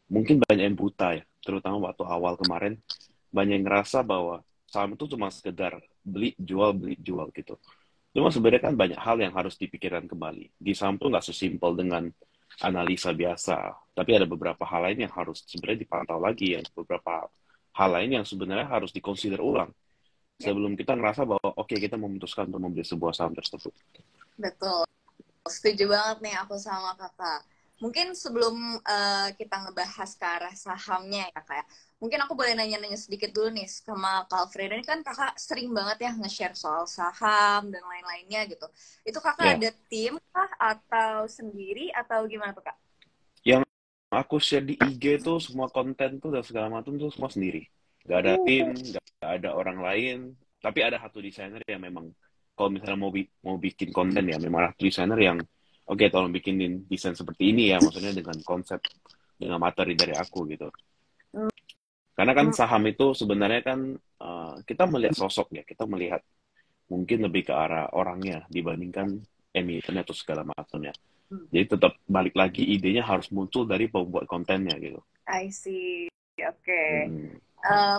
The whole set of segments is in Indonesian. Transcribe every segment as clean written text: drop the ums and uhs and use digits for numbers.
mungkin banyak yang buta ya, terutama waktu awal kemarin, banyak yang ngerasa bahwa saham itu cuma sekedar beli jual gitu. Cuma sebenarnya kan banyak hal yang harus dipikirkan kembali. Di saham tuh nggak sesimpel dengan analisa biasa, tapi ada beberapa hal lain yang harus sebenarnya dipantau lagi, yang beberapa hal lain yang sebenarnya harus dikonsider ulang Ya, sebelum kita ngerasa bahwa oke, kita memutuskan untuk membeli sebuah saham tersebut. betul. Setuju banget nih aku sama kakak. Mungkin sebelum kita ngebahas ke arah sahamnya ya kak, mungkin aku boleh nanya-nanya sedikit dulu nih sama Kak Alfredo. Ini kan kakak sering banget ya nge-share soal saham dan lain-lainnya gitu. Itu kakak Ya, ada tim kah atau sendiri atau gimana tuh kak? yang aku share di IG tuh semua konten tuh dan segala macam tuh semua sendiri. Gak ada tim, gak ada orang lain, tapi ada satu desainer yang memang kalau misalnya mau bikin konten ya memang ada desainer yang oke, tolong bikinin desain seperti ini ya, maksudnya dengan konsep dengan materi dari aku gitu. Karena kan Hmm, saham itu sebenarnya kan kita melihat sosok ya, kita melihat mungkin lebih ke arah orangnya dibandingkan emitennya atau segala macamnya. Jadi tetap balik lagi idenya harus muncul dari pembuat kontennya gitu. I see. Oke. Mm.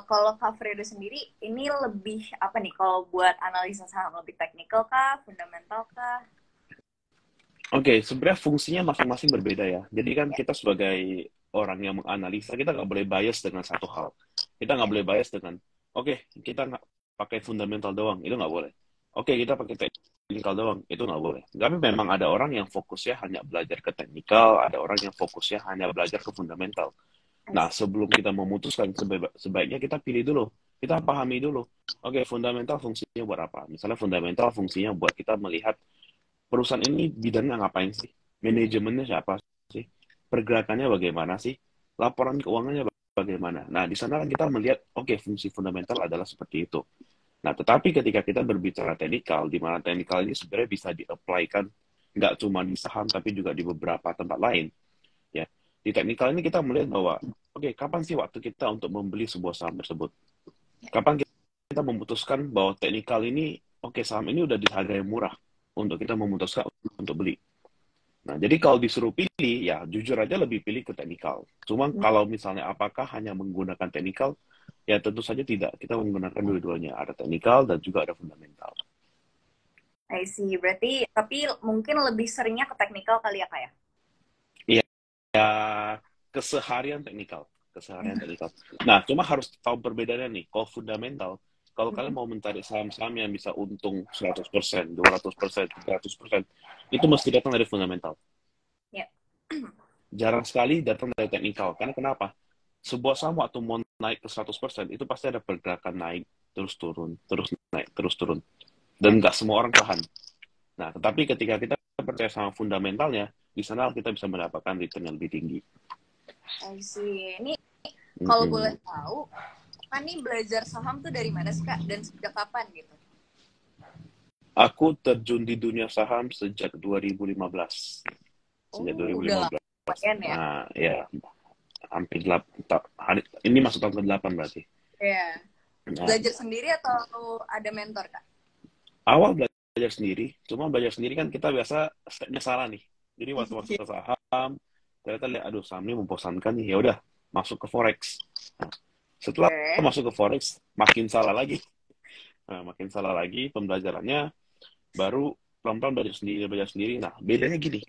Kalau Kak Fredo sendiri, ini lebih apa nih? Kalau buat analisa saham lebih teknikal kah, fundamental kah? Oke, sebenarnya fungsinya masing-masing berbeda ya. Jadi kan Ya, kita sebagai orang yang menganalisa, kita nggak boleh bias dengan satu hal. Kita nggak ya, boleh bias dengan, oke, kita nggak pakai fundamental doang, itu nggak boleh. Oke, kita pakai teknikal doang, itu nggak boleh. Tapi memang ada orang yang fokusnya hanya belajar ke teknikal, ada orang yang fokusnya hanya belajar ke fundamental. I Nah, see. sebelum kita memutuskan, sebaiknya kita pilih dulu. Kita pahami dulu. Oke, fundamental fungsinya buat apa? Misalnya fundamental fungsinya buat kita melihat perusahaan ini bidangnya ngapain sih? Manajemennya siapa sih? Pergerakannya bagaimana sih? Laporan keuangannya bagaimana? Nah, di sana kan kita melihat, oke, fungsi fundamental adalah seperti itu. Nah, tetapi ketika kita berbicara teknikal, di mana teknikal ini sebenarnya bisa di-apply-kan nggak cuma di saham, tapi juga di beberapa tempat lain. Ya, di teknikal ini kita melihat bahwa, oke, kapan sih waktu kita untuk membeli sebuah saham tersebut? Kapan kita memutuskan bahwa teknikal ini, oke, saham ini udah di harga yang murah untuk kita memutuskan untuk beli. Nah, jadi kalau disuruh pilih, ya jujur aja lebih pilih ke teknikal. Cuma kalau misalnya apakah hanya menggunakan teknikal, ya tentu saja tidak. Kita menggunakan dua-duanya. Ada teknikal dan juga ada fundamental. I see. Berarti, tapi mungkin lebih seringnya ke teknikal kali ya kak ya? Iya, ya, keseharian teknikal. Keseharian teknikal. Nah, cuma harus tahu perbedaannya nih. Kalau fundamental, kalau kalian mau mencari saham-saham yang bisa untung 100%, 200%, 300%, itu mesti datang dari fundamental. Ya. Jarang sekali datang dari teknikal. Karena kenapa? Sebuah saham waktu mau naik ke 100%, itu pasti ada pergerakan naik, terus turun, terus naik, terus turun. Ya, Dan nggak semua orang tahan. Nah, tetapi ketika kita percaya sama fundamentalnya, di sana kita bisa mendapatkan return yang lebih tinggi. I see. Ini kalau boleh Mm-mm. tahu, kan nih belajar saham tuh dari mana sih kak? Dan sejak kapan gitu? Aku terjun di dunia saham sejak 2015. Sejak Oh, udah 2015. lumayan ya? Nah, ya, hampir 8, ini masuk tahun ke-8 berarti. Ya. Nah, Belajar sendiri atau ada mentor kak? awal belajar sendiri, cuma belajar sendiri kan kita biasa stepnya salah nih. Jadi waktu masuk ke saham, ternyata lihat, aduh saham ini membosankan nih, ya udah masuk ke forex. Nah, setelah Oke. masuk ke forex, makin salah lagi. Nah, makin salah lagi pembelajarannya, baru pelan-pelan belajar sendiri. Nah, bedanya gini,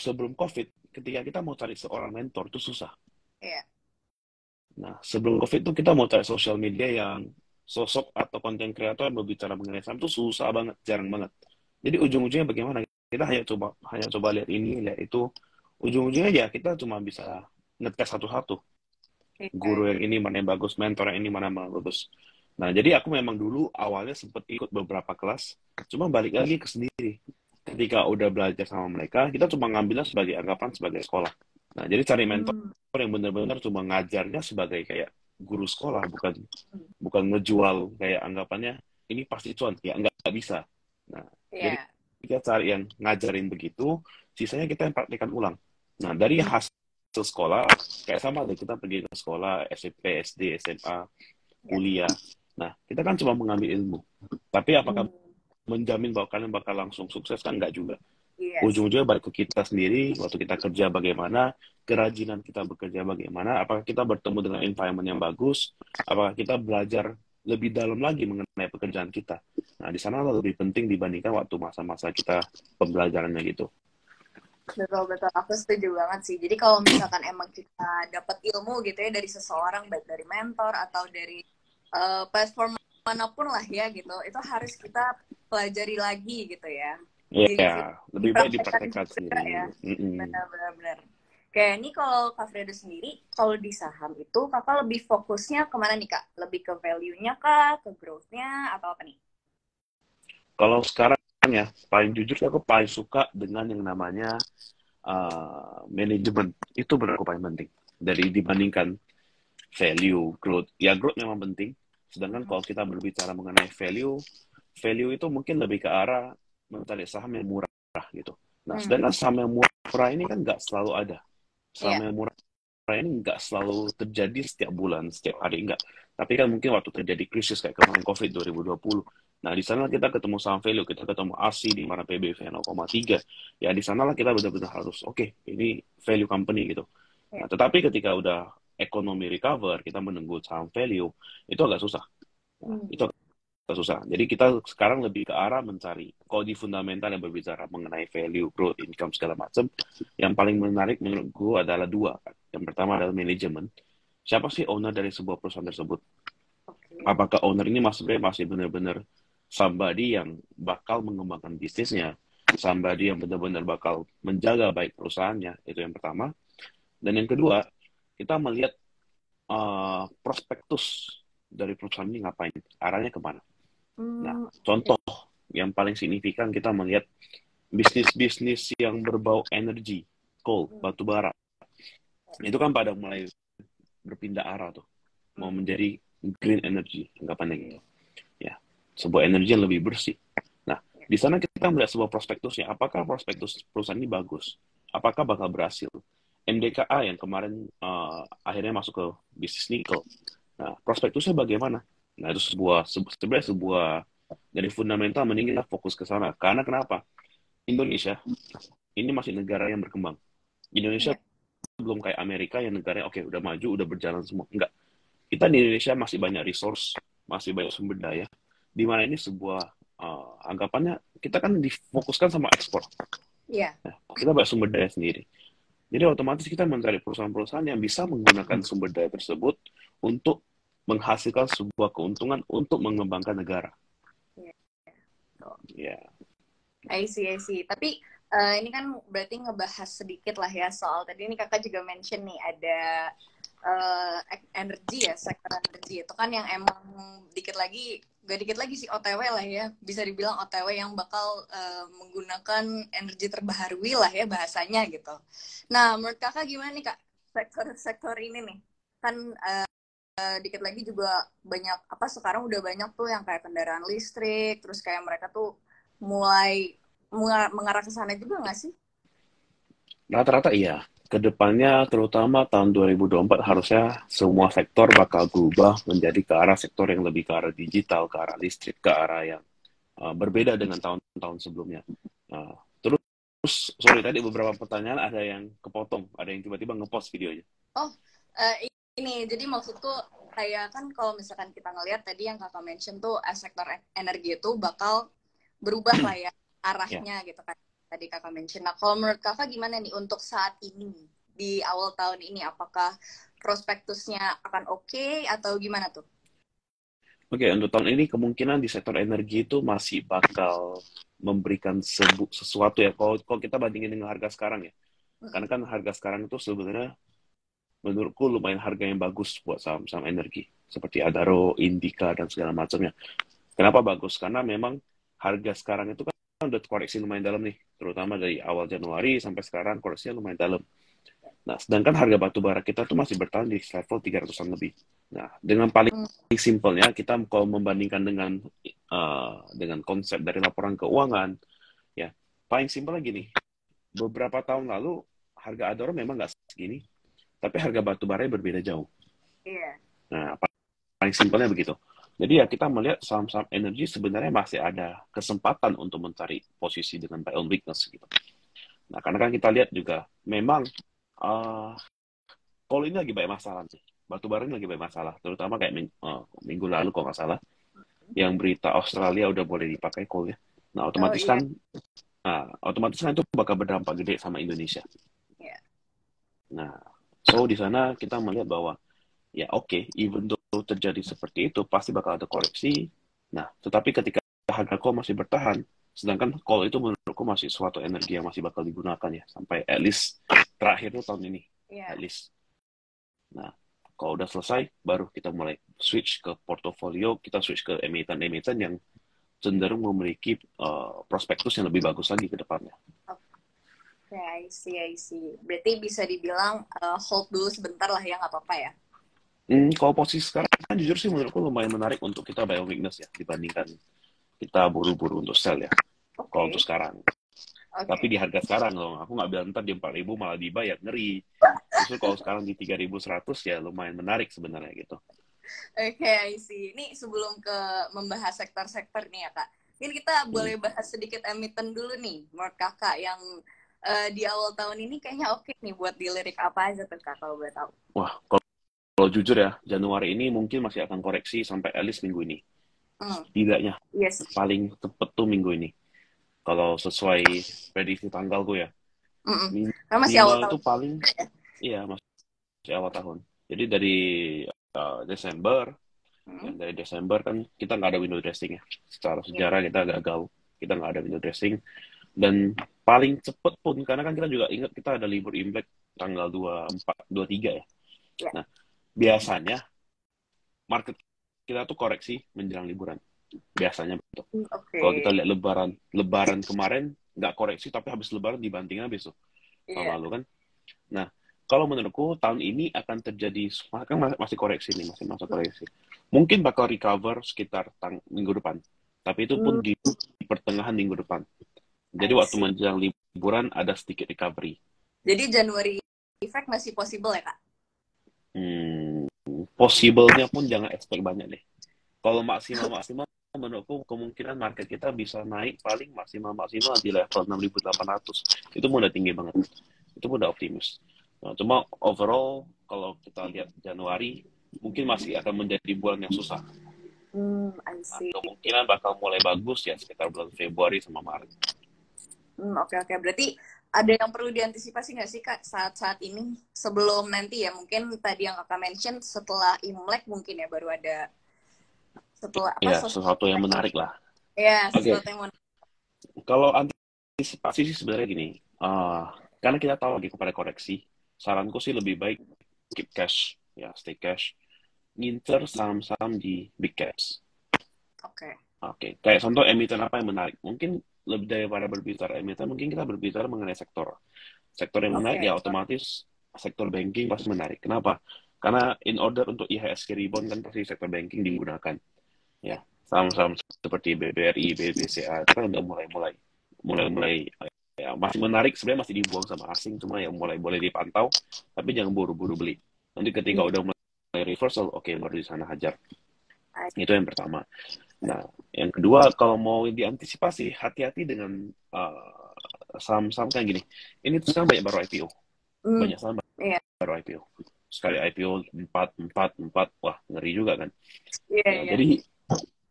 sebelum COVID, ketika kita mau cari seorang mentor itu susah. Iya. Nah, sebelum COVID itu kita mau cari sosial media yang sosok atau konten kreator yang berbicara mengenai saham itu susah banget, jarang banget. Jadi ujung-ujungnya bagaimana? Kita hanya coba lihat ini, lihat itu. Ujung-ujungnya ya kita cuma bisa ngetes satu-satu. Iya. Guru yang ini mana yang bagus, mentor yang ini mana yang bagus. Nah, jadi aku memang dulu awalnya sempat ikut beberapa kelas, cuma balik lagi ke sendiri. Ketika udah belajar sama mereka, kita cuma ngambilnya sebagai anggapan sebagai sekolah. Nah, jadi cari mentor Hmm. yang benar-benar cuma ngajarnya sebagai kayak guru sekolah, bukan bukan ngejual kayak anggapannya ini pasti cuan, ya nggak bisa. Nah, jadi Iya. kita cari yang ngajarin begitu, sisanya kita yang praktekkan ulang. Nah, dari hasil sekolah, kayak sama deh, kita pergi ke sekolah, SMP, SD, SMA, Ya. kuliah. Nah, kita kan cuma mengambil ilmu. Tapi apakah Hmm. menjamin bahwa kalian bakal langsung sukses? Kan enggak juga. Yes. Ujung-ujungnya balik ke kita sendiri, waktu kita kerja bagaimana, kerajinan kita bekerja bagaimana, apakah kita bertemu dengan environment yang bagus, apakah kita belajar lebih dalam lagi mengenai pekerjaan kita. Nah, di sana lebih penting dibandingkan waktu masa-masa kita pembelajarannya gitu. Betul, betul. Aku setuju banget sih. Jadi kalau misalkan emang kita dapat ilmu gitu ya dari seseorang, baik dari mentor atau dari platform manapun lah ya gitu, itu harus kita pelajari lagi gitu ya. Iya, lebih baik Dipraktekkan dipraktekkan juga sendiri. ya. Mm-mm. Benar-benar. Benar. Kayak ini kalau Kak Fredo sendiri, kalau di saham itu kakak lebih fokusnya kemana nih Kak? Lebih ke value-nya kah? Ke growth-nya? Atau apa nih? Kalau sekarang ya, paling jujur aku paling suka dengan yang namanya manajemen. Itu benar aku paling penting. Dari dibandingkan value, growth. Ya growth memang penting. Sedangkan Mhm. kalau kita berbicara mengenai value, value itu mungkin lebih ke arah mencari saham yang murah gitu. Nah, Hmm. sedangkan saham yang murah ini kan nggak selalu ada. Saham Iya. yang murah ini nggak selalu terjadi setiap bulan, setiap hari, enggak. Tapi kan mungkin waktu terjadi krisis kayak kemarin COVID 2020, nah di sana kita ketemu saham value, kita ketemu ASI di mana PBV 0,3, ya di sanalah kita benar-benar harus, oke, ini value company gitu. Iya. Nah, tetapi ketika udah ekonomi recover, kita menunggu saham value, itu agak susah. Nah, Hmm. itu agak susah. Jadi kita sekarang lebih ke arah mencari, kalau di fundamental yang berbicara mengenai value, growth, income, segala macam, yang paling menarik menurut gue adalah dua. Yang pertama adalah manajemen. Siapa sih owner dari sebuah perusahaan tersebut? Oke. Apakah owner ini masih benar-benar somebody yang bakal mengembangkan bisnisnya, somebody yang benar-benar bakal menjaga baik perusahaannya, itu yang pertama. Dan yang kedua, kita melihat prospektus dari perusahaan ini ngapain, arahnya kemana. Nah, Hmm. Oke. contoh yang paling signifikan kita melihat bisnis-bisnis yang berbau energi, coal, Hmm. batu bara, itu kan pada mulai berpindah arah tuh, mau Hmm. menjadi green energy, anggapannya gitu. Ya, sebuah energi yang lebih bersih. Nah, Ya. di sana kita melihat sebuah prospektusnya. Apakah prospektus perusahaan ini bagus? Apakah bakal berhasil? MDKA yang kemarin akhirnya masuk ke bisnis nikel. Nah, prospektusnya bagaimana? Nah, itu sebenarnya sebuah dari fundamental mending kita fokus ke sana. Karena kenapa? Indonesia ini masih negara yang berkembang. Indonesia Ya. belum kayak Amerika yang negaranya oke udah maju, udah berjalan semua. Enggak. Kita di Indonesia masih banyak resource, masih banyak sumber daya. Di mana ini sebuah anggapannya kita kan difokuskan sama ekspor. Iya. Nah, kita banyak sumber daya sendiri. Jadi otomatis kita mencari perusahaan-perusahaan yang bisa menggunakan sumber daya tersebut untuk menghasilkan sebuah keuntungan untuk mengembangkan negara. Iya. Tuh. Ya, I see, I see. Tapi ini kan berarti ngebahas sedikit lah ya soal tadi ini kakak juga mention nih ada energi ya, sektor energi itu kan yang emang dikit lagi, gak dikit lagi sih OTW lah ya, bisa dibilang OTW yang bakal menggunakan energi terbaharui lah ya bahasanya gitu. Nah, menurut kakak gimana nih kak sektor-sektor ini nih? Kan dikit lagi juga banyak apa sekarang udah banyak tuh yang kayak kendaraan listrik, terus kayak mereka tuh mulai mengarah ke sana juga nggak sih? rata-rata iya. Kedepannya, terutama tahun 2024, harusnya semua sektor bakal berubah menjadi ke arah sektor yang lebih ke arah digital, ke arah listrik, ke arah yang berbeda dengan tahun-tahun sebelumnya. Uh, terus, sorry tadi beberapa pertanyaan ada yang kepotong, ada yang tiba-tiba ngepost videonya. Oh, ini jadi maksudku kayak kan kalau misalkan kita ngelihat tadi yang kakak mention tuh sektor energi itu bakal berubah lah ya Ya, arahnya gitu kan tadi kakak mention. Nah, kalau menurut kakak gimana nih untuk saat ini di awal tahun ini apakah prospektusnya akan oke atau gimana tuh? oke, untuk tahun ini kemungkinan di sektor energi itu masih bakal memberikan sesuatu ya. Kalau kita bandingin dengan harga sekarang ya, karena Mm-mm. kan harga sekarang itu sebenarnya menurutku lumayan harga yang bagus buat saham-saham energi seperti Adaro, Indica dan segala macamnya. Kenapa bagus? Karena memang harga sekarang itu kan udah koreksi lumayan dalam nih, terutama dari awal Januari sampai sekarang koreksinya lumayan dalam. Nah, sedangkan harga batu bara kita tuh masih bertahan di level 300-an lebih. Nah, dengan paling Mm. simpelnya kita kalau membandingkan dengan konsep dari laporan keuangan, ya paling simpel gini. Beberapa tahun lalu harga Adaro memang nggak segini, tapi harga batu bara berbeda jauh. Iya. Nah, paling simpelnya begitu. Jadi ya kita melihat saham-saham energi sebenarnya masih ada kesempatan untuk mencari posisi dengan buy on weakness gitu. Nah, karena kan kita lihat juga memang coal ini lagi banyak masalah nih. Batu bara ini lagi banyak masalah, terutama kayak minggu lalu kalau nggak salah, yang berita Australia udah boleh dipakai coal ya. Nah, Oh iya. otomatis kan itu bakal berdampak gede sama Indonesia. Iya. Nah, so di sana kita melihat bahwa ya oke, even though terjadi seperti itu, pasti bakal ada koreksi. Nah, tetapi ketika harga coal masih bertahan, sedangkan coal itu menurutku masih suatu energi yang masih bakal digunakan ya, sampai at least terakhir tuh tahun ini, Iya. at least. Nah, kalau udah selesai, baru kita mulai switch ke portofolio, kita switch ke emiten-emiten yang cenderung memiliki prospektus yang lebih bagus lagi ke depannya. Oke, I see, I see. Berarti bisa dibilang hold dulu sebentar lah ya, nggak apa-apa ya? Kalau posisi sekarang, kan jujur sih menurutku lumayan menarik untuk kita buy on weakness ya, dibandingkan kita buru-buru untuk sell ya, kalau untuk Oke, sekarang. Tapi oke. di harga sekarang loh, aku nggak bilang ntar di 4.000 malah dibayar, ngeri. Justru kalau sekarang di 3.100 ya lumayan menarik sebenarnya gitu. Oke, I see. Ini sebelum ke membahas sektor-sektor nih ya, Kak. Ini kita Hmm. boleh bahas sedikit emiten dulu nih, menurut Kakak yang di awal tahun ini kayaknya oke nih buat dilirik apa aja tuh, Kak, kalau boleh tahu. Wah, kalau jujur ya, Januari ini mungkin masih akan koreksi sampai at least minggu ini. Hmm, Setidaknya yes. paling cepet tuh minggu ini. Kalau sesuai prediksi tanggalku ya. Mm-mm. Karena masih awal Minimal itu tahun. paling, iya masih awal tahun. Jadi dari Desember, ya Hmm, dari Desember kan kita nggak ada window dressing ya. Secara yeah. sejarah kita gagal. Kita nggak ada window dressing. Dan paling cepet pun, karena kan kita juga ingat kita ada libur Imlek tanggal 24, 23 ya. Yeah. Nah, biasanya market kita tuh koreksi menjelang liburan. Biasanya betul. Oke. Kalau kita lihat lebaran kemarin nggak koreksi, tapi habis lebaran dibanting habis tuh tahun Iya. lalu kan. Nah, kalau menurutku tahun ini akan terjadi, kan masih koreksi nih, masih masa koreksi. Mungkin bakal recover sekitar minggu depan. Tapi itu Hmm, pun di pertengahan minggu depan. Jadi I waktu see. menjelang liburan ada sedikit recovery. Jadi Januari effect masih possible ya, Kak? Hmm, possible-nya pun jangan expect banyak deh. Kalau maksimal menurutku kemungkinan market kita bisa naik paling maksimal di level 6.800. Itu udah tinggi banget. Itu udah optimis. Nah, cuma overall kalau kita lihat Januari mungkin masih akan menjadi bulan yang susah. I Nah, see. kemungkinan bakal mulai bagus ya sekitar bulan Februari sama Maret. Oke. Berarti ada yang perlu diantisipasi nggak sih, Kak, saat-saat ini? Sebelum nanti ya, mungkin tadi yang Kakak mention setelah Imlek mungkin ya, baru ada setelah apa, Ya, sesuatu yang menarik lah. ya, Oke, sesuatu yang mau. kalau antisipasi sih sebenarnya gini. Karena kita tahu lagi kepada koreksi, saranku sih lebih baik keep cash, ya stay cash, ngincer saham-saham di big caps. Oke. Oke, kayak contoh emiten apa yang menarik? Mungkin lebih daripada berbicara emiten, mungkin kita berbicara mengenai sektor. Sektor yang menarik Oke. ya otomatis sektor banking pasti menarik. Kenapa? Karena in order untuk IHSG rebound kan pasti sektor banking digunakan. Ya. Ya, saham-saham seperti BBRI, BBCA itu kan udah mulai ya masih menarik sebenarnya masih dibuang sama asing cuma yang mulai boleh dipantau tapi jangan buru-buru beli. Nanti ketika Hmm. udah mulai reversal, oke baru di sana hajar. I- Itu yang pertama. Nah, yang kedua, kalau mau diantisipasi, hati-hati dengan saham-saham kayak gini. Ini tuh sekarang banyak baru IPO. Hmm. Banyak saham Iya. baru IPO. Sekali IPO 4. Wah, ngeri juga kan. Iya, Ya, iya. jadi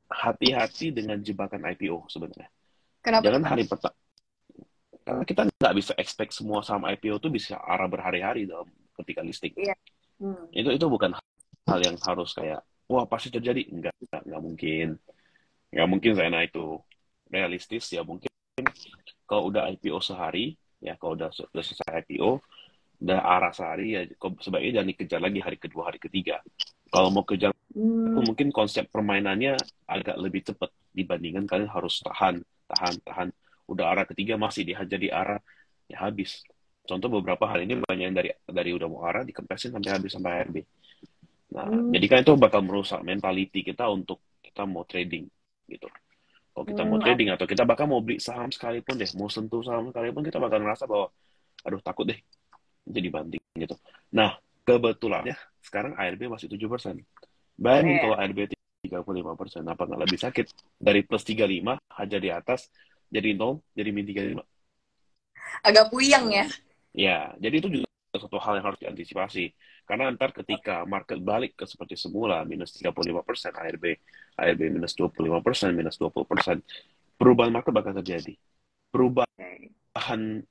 hati-hati dengan jebakan IPO sebenarnya. Kenapa tuh, Jangan Kak? hari pertama. Karena kita nggak bisa expect semua saham IPO itu bisa arah berhari-hari dalam ketika listing. Iya. Hmm. Itu bukan hal yang harus kayak, wah pasti terjadi. Nggak mungkin. Nggak mungkin Zaina itu realistis ya mungkin kalau udah IPO sehari ya kalau udah selesai IPO udah arah sehari ya sebaiknya jangan dikejar lagi hari kedua hari ketiga kalau mau kejar Hmm. mungkin konsep permainannya agak lebih cepat dibandingkan kalian harus tahan udah arah ketiga masih dihajar di arah ya habis contoh beberapa hal ini banyak yang dari udah mau arah dikempesin sampai habis sampai HRB. Nah Hmm. jadi kan itu bakal merusak mentality kita untuk kita mau trading gitu. Kalau kita mau trading atau kita bahkan mau beli saham sekalipun deh, mau sentuh saham sekalipun, kita bakal ngerasa bahwa, aduh takut deh, jadi banting gitu. Nah, kebetulannya sekarang ARB masih 7%. Bayangin Iya. kalau ARB 35%. Apa nggak lebih sakit? Dari plus 35, hajar di atas, jadi 0, jadi min 35. Agak puyeng ya. Ya, jadi itu juga satu hal yang harus diantisipasi. Karena ntar ketika market balik ke seperti semula, minus 35%, ARB minus 25%, minus 20%, perubahan market bakal terjadi. Perubahan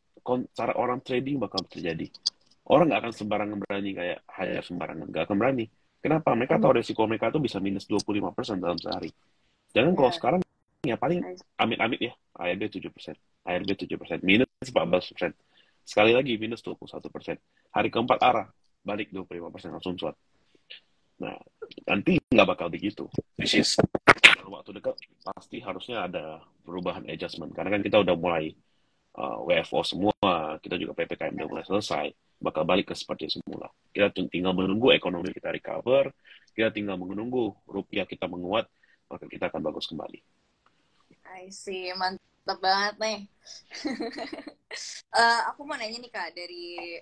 cara orang trading bakal terjadi. Orang nggak akan sembarangan berani kayak hire sembarangan. Nggak akan berani. Kenapa? Mereka tahu resiko mereka tuh bisa minus 25% dalam sehari. Jangan kalau sekarang, ya paling amit-amit ya, ARB 7%. ARB 7%, minus 14%. Sekali lagi, minus 21%. Hari keempat arah, balik 25% langsung cuat. Nah, nanti nggak bakal begitu. Which is, dalam waktu dekat, pasti harusnya ada perubahan adjustment. Karena kan kita udah mulai WFO semua, kita juga PPKM udah mulai selesai, bakal balik ke seperti semula. Kita tinggal menunggu ekonomi kita recover, kita tinggal menunggu rupiah kita menguat, maka kita akan bagus kembali. I see, mantap banget nih. Aku mau nanya nih Kak, dari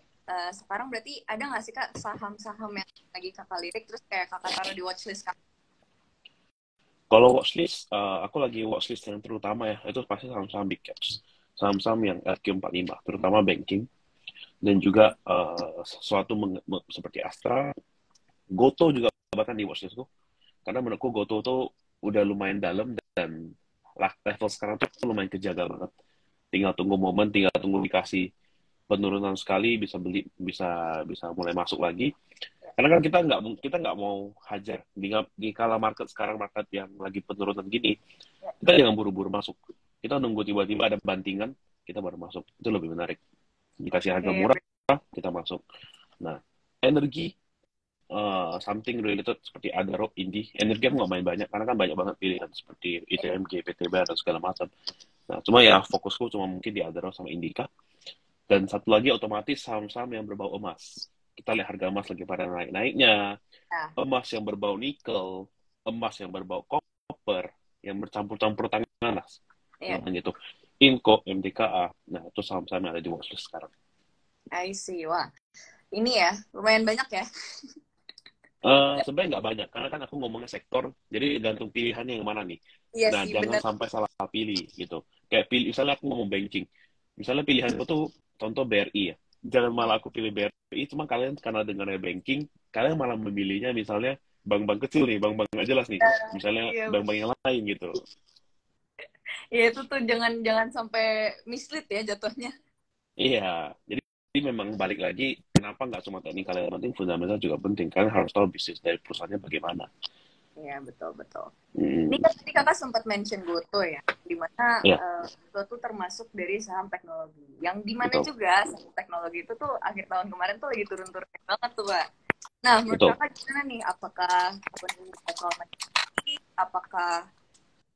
sekarang berarti ada nggak sih Kak saham-saham yang lagi Kakak lirik terus kayak Kakak taruh di watchlist Kak? Kalau watchlist, aku lagi watchlist yang terutama ya, itu pasti saham-saham big caps. Saham-saham yang RQ45, terutama banking, dan juga sesuatu seperti Astra, Goto juga bahkan di watchlistku. Karena menurutku Goto tuh udah lumayan dalam dan level sekarang tuh lumayan kejaga banget. Tinggal tunggu momen, tinggal tunggu dikasih penurunan sekali bisa beli, bisa mulai masuk lagi. Karena kan kita nggak mau hajar di kala market sekarang, market yang lagi penurunan gini, kita jangan buru-buru masuk. Kita nunggu tiba-tiba ada bantingan, kita baru masuk. Itu lebih menarik. Dikasih harga murah, kita masuk. Nah, energi something related seperti Adaro, Indi. Energi aku nggak main banyak, karena kan banyak banget pilihan seperti ITMG, PTB, dan segala macam. Nah, cuma ya fokusku cuma mungkin di Adaro sama Indika. Dan satu lagi otomatis saham-saham yang berbau emas. Kita lihat harga emas lagi pada naik-naiknya. Emas yang berbau nikel, emas yang berbau copper, yang bercampur-campur tangan, gitu. Inco, MDKA. Nah, itu saham-saham yang ada di watchlist sekarang. I see, wah. Ini ya, lumayan banyak ya. Sebenarnya nggak banyak, karena kan aku ngomongnya sektor, jadi gantung pilihannya yang mana nih. Iya Nah, sih, jangan bener. sampai salah pilih gitu. Kayak misalnya aku ngomong banking, misalnya pilihanku tuh contoh BRI ya. Jangan malah aku pilih BRI, cuma kalian karena dengarnya banking, kalian malah memilihnya misalnya bank-bank kecil nih, bank-bank nggak jelas nih. Misalnya bank-bank yang lain gitu. Iya, itu tuh jangan sampai mislead ya jatuhnya. Iya, jadi memang balik lagi, kenapa nggak cuma teknikal yang penting, fundamental juga penting. Kalian harus tahu bisnis dari perusahaannya bagaimana. Iya, betul. Ini kan tadi kakak sempat mention Goto ya, dimana Goto termasuk dari saham teknologi. Yang dimana juga saham teknologi itu tuh akhir tahun kemarin tuh lagi turun-turun banget tuh, Pak. Nah, menurut kakak gimana nih? Apakah bakal naik lagi? Apakah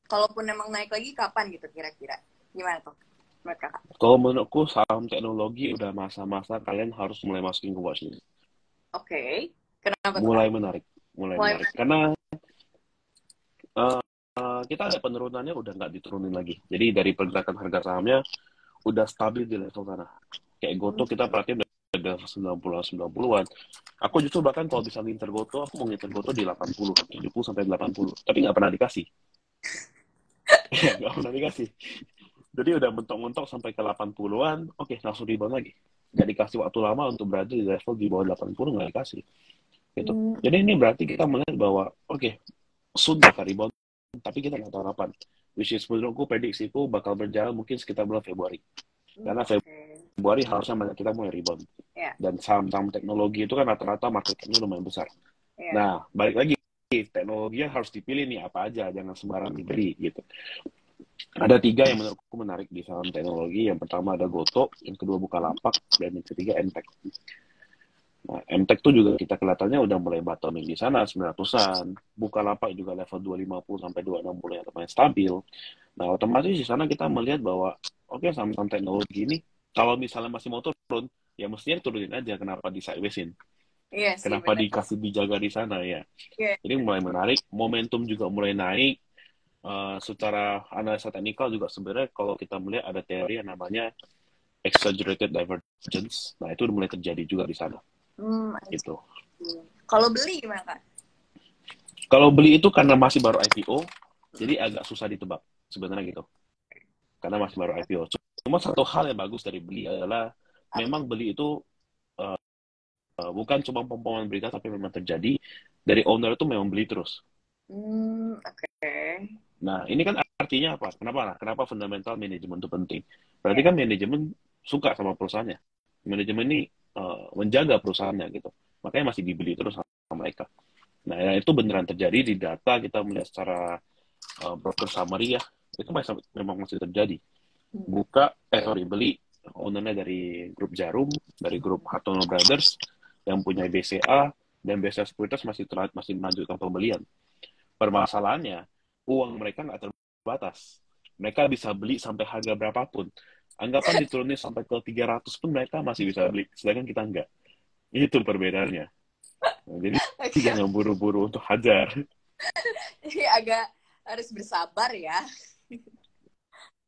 kalaupun emang naik lagi kapan gitu kira-kira? Gimana tuh menurut kakak? Kalau menurutku saham teknologi udah masa-masa kalian harus mulai masukin ke watchlist. Oke. Kenapa tuh, Mulai Kak? menarik. Karena kita ada penurunannya udah nggak diturunin lagi. Jadi dari pergerakan harga sahamnya udah stabil di level sana. Kayak Goto kita perhatiin udah 90-90-an. Aku justru bahkan kalau bisa ngincer Goto, aku mau ngincer Goto di 80, 70 sampai 80. Tapi nggak pernah dikasih. Nggak pernah dikasih. Jadi udah mentok-mentok sampai ke 80-an, oke, langsung rebound lagi. Nggak dikasih waktu lama untuk berada di level di bawah 80, nggak dikasih. Gitu. Jadi ini berarti kita melihat bahwa, soon bakal rebound, tapi kita nggak tahu kapan. Which is menurutku prediksiku bakal berjalan mungkin sekitar bulan Februari. Karena Februari harusnya kita mulai rebound. Dan saham-saham teknologi itu kan rata-rata market cap-nya lumayan besar. Nah, balik lagi, teknologinya harus dipilih nih apa aja, jangan sembarang dibeli gitu. Ada 3 yang menurutku menarik di saham teknologi. Yang pertama ada Goto, yang kedua Bukalapak, dan yang ketiga Entek. Nah, Entek tuh juga kita kelihatannya udah mulai bottoming di sana 900-an. Bukalapak juga level 250 sampai 260 yang lumayan stabil. Nah, otomatis di sana kita melihat bahwa saham-saham teknologi ini kalau misalnya masih mau turun, ya mestinya turunin aja, kenapa di sideways-in. Kenapa dikasih dijaga di sana ya. Jadi mulai menarik, momentum juga mulai naik. Secara analisa teknikal juga sebenarnya kalau kita melihat ada teori yang namanya exaggerated divergence. Nah, itu udah mulai terjadi juga di sana. Gitu. Kalau beli gimana, Kak? Kalau beli itu karena masih baru IPO, jadi agak susah ditebak sebenarnya gitu. Karena masih baru IPO. Cuma satu hal yang bagus dari beli adalah Apa tuh? memang beli itu bukan cuma pompongan berita tapi memang terjadi dari owner itu memang beli terus. Oke. Nah, ini kan artinya apa? Kenapa fundamental manajemen itu penting? Berarti Ya. kan manajemen suka sama perusahaannya. Manajemen ini menjaga perusahaannya gitu. Makanya masih dibeli terus sama mereka. Nah, yang itu beneran terjadi di data kita melihat secara broker summary ya. Itu memang masih terjadi. Hmm. Beli ownernya dari grup Jarum, dari grup Hartono Brothers yang punya BCA dan BCA Sekuritas masih melanjutkan pembelian. Permasalahannya, uang mereka nggak terbatas. Mereka bisa beli sampai harga berapapun. Anggapan diturunin sampai ke 300 pun mereka masih bisa beli, sedangkan kita enggak. Itu perbedaannya. Nah, jadi Oke. jangan buru-buru untuk hajar. Jadi agak harus bersabar ya.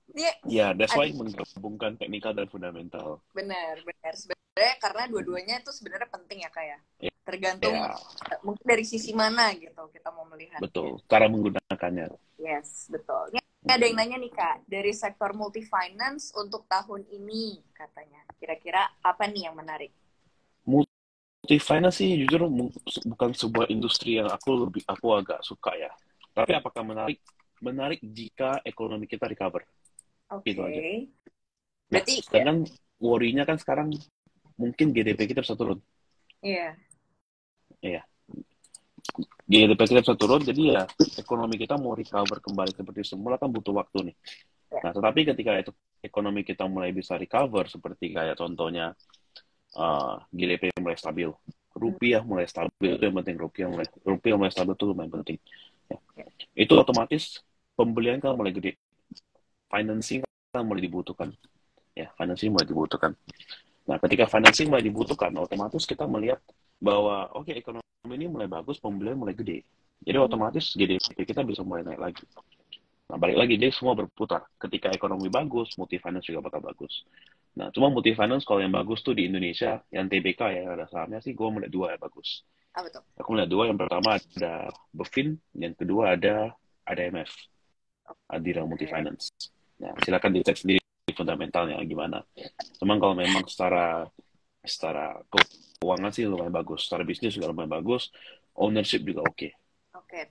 Ini Ya, that's ada why menggabungkan teknikal dan fundamental. benar sebenarnya karena dua-duanya itu sebenarnya penting ya kayak. Tergantung Ya, mungkin dari sisi mana gitu kita mau melihatnya. betul. Cara menggunakannya. Yes, betul. Ini ada yang nanya nih Kak, dari sektor multi-finance untuk tahun ini katanya. Kira-kira apa nih yang menarik? Multi-finance sih jujur bukan sebuah industri yang aku agak suka ya. Tapi apakah menarik? Menarik jika ekonomi kita recover. Gitu Oke. aja. Nah, Berarti ya, sedangkan worry-nya kan sekarang mungkin GDP kita bisa turun. iya. Iya, GDP kita bisa turun, jadi ya ekonomi kita mau recover kembali seperti semula kan butuh waktu nih. Ya. Nah, tetapi ketika itu ekonomi kita mulai bisa recover, seperti kayak contohnya GDP mulai stabil, rupiah mulai stabil, itu yang penting rupiah mulai stabil itu lumayan penting. Ya. Ya. Itu otomatis pembelian kan mulai gede, financing kan mulai dibutuhkan. Ya, financing mulai dibutuhkan. Nah, ketika financing mulai dibutuhkan, otomatis kita melihat bahwa oke, ekonomi ini mulai bagus, pembelian mulai gede. Jadi otomatis GDP kita bisa mulai naik lagi. Nah, balik lagi, jadi semua berputar. Ketika ekonomi bagus, multi finance juga bakal bagus. Nah, cuma multi finance kalau yang bagus tuh di Indonesia, yang TBK ya, ada sahamnya sih, gue melihat dua ya bagus. Apa tuh? Aku melihat dua, yang pertama ada Bevin, yang kedua ada ADMF, Adira Multi Oke. Finance. Nah, silakan dicek sendiri fundamentalnya gimana. Cuman kalau memang secara keuangan sih lumayan bagus, secara bisnis juga lumayan bagus, ownership juga oke. Oke.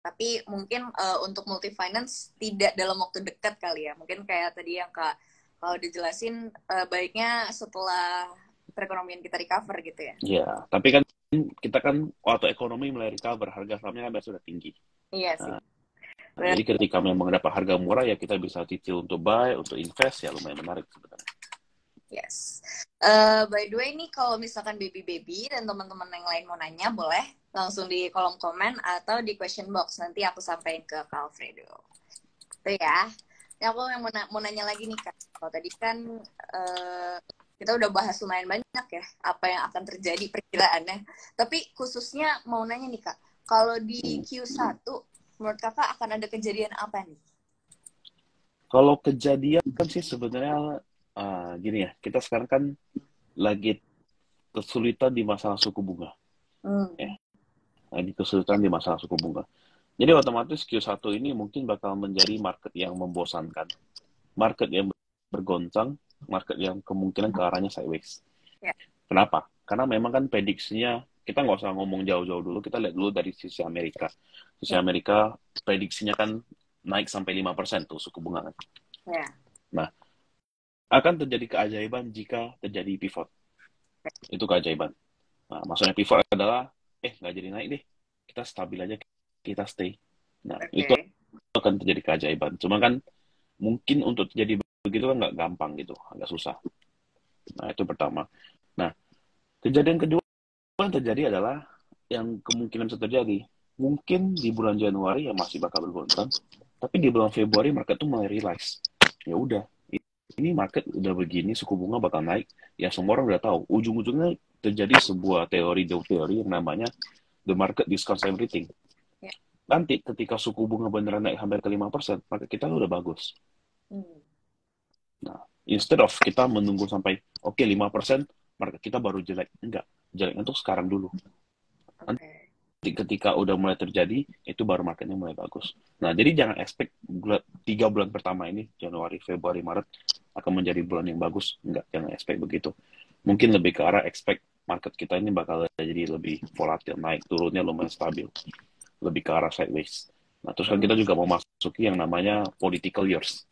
Tapi mungkin untuk multi finance tidak dalam waktu dekat kali ya. Mungkin kayak tadi yang Kak kalau dijelasin baiknya setelah perekonomian kita recover gitu ya. Ya, tapi kan kita kan waktu ekonomi mulai recover, harga sahamnya kan sudah tinggi. Iya sih. Nah, Benar. jadi ketika memang dapat harga murah ya kita bisa cicil untuk buy, untuk invest ya lumayan menarik sebenarnya. Yes. By the way, nih kalau misalkan baby dan teman-teman yang lain mau nanya, boleh langsung di kolom komen atau di question box. Nanti aku sampaikan ke Kak Alfredo. Itu ya. Ini aku yang mau nanya lagi nih, Kak. Kalau tadi kan kita udah bahas lumayan banyak ya, apa yang akan terjadi perkiraannya. Tapi khususnya mau nanya nih, Kak. Kalau di Q1, menurut Kakak akan ada kejadian apa nih? Kalau kejadian sih sebenarnya gini ya, kita sekarang kan lagi kesulitan di masalah suku bunga. Ya, lagi kesulitan di masalah suku bunga. Jadi otomatis Q1 ini mungkin bakal menjadi market yang membosankan. Market yang bergoncang, market yang kemungkinan ke arahnya sideways. Ya. Kenapa? Karena memang kan prediksinya, kita nggak usah ngomong jauh-jauh dulu, kita lihat dulu dari sisi Amerika. Sisi Ya. Amerika, prediksinya kan naik sampai 5% tuh suku bunga kan. Ya. Nah, akan terjadi keajaiban jika terjadi pivot. Itu keajaiban. Nah, maksudnya pivot adalah, nggak jadi naik deh. Kita stabil aja, kita stay. Nah, itu Oke. akan terjadi keajaiban. Cuma kan mungkin untuk terjadi begitu kan nggak gampang gitu, agak susah. Nah, itu pertama. Nah, kejadian kedua yang terjadi adalah yang kemungkinan bisa terjadi. Mungkin di bulan Januari ya masih bakal bergoncang, tapi di bulan Februari market tuh mulai realize. Ya udah, ini market udah begini, suku bunga bakal naik. Ya semua orang udah tahu. Ujung-ujungnya terjadi sebuah teori yang namanya the market discounts everything. Ya. Nanti ketika suku bunga beneran naik hampir ke 5%, maka kita udah bagus. Nah, instead of kita menunggu sampai, 5%, market kita baru jelek. Enggak, jeleknya tuh sekarang dulu. Oke. ketika udah mulai terjadi, itu baru marketnya mulai bagus. Nah, jadi jangan expect 3 bulan pertama ini, Januari, Februari, Maret, akan menjadi bulan yang bagus. Enggak, jangan expect begitu. Mungkin lebih ke arah expect market kita ini bakal jadi lebih volatil, naik turunnya lumayan stabil. Lebih ke arah sideways. Nah, terus kan kita juga mau masuki yang namanya political years.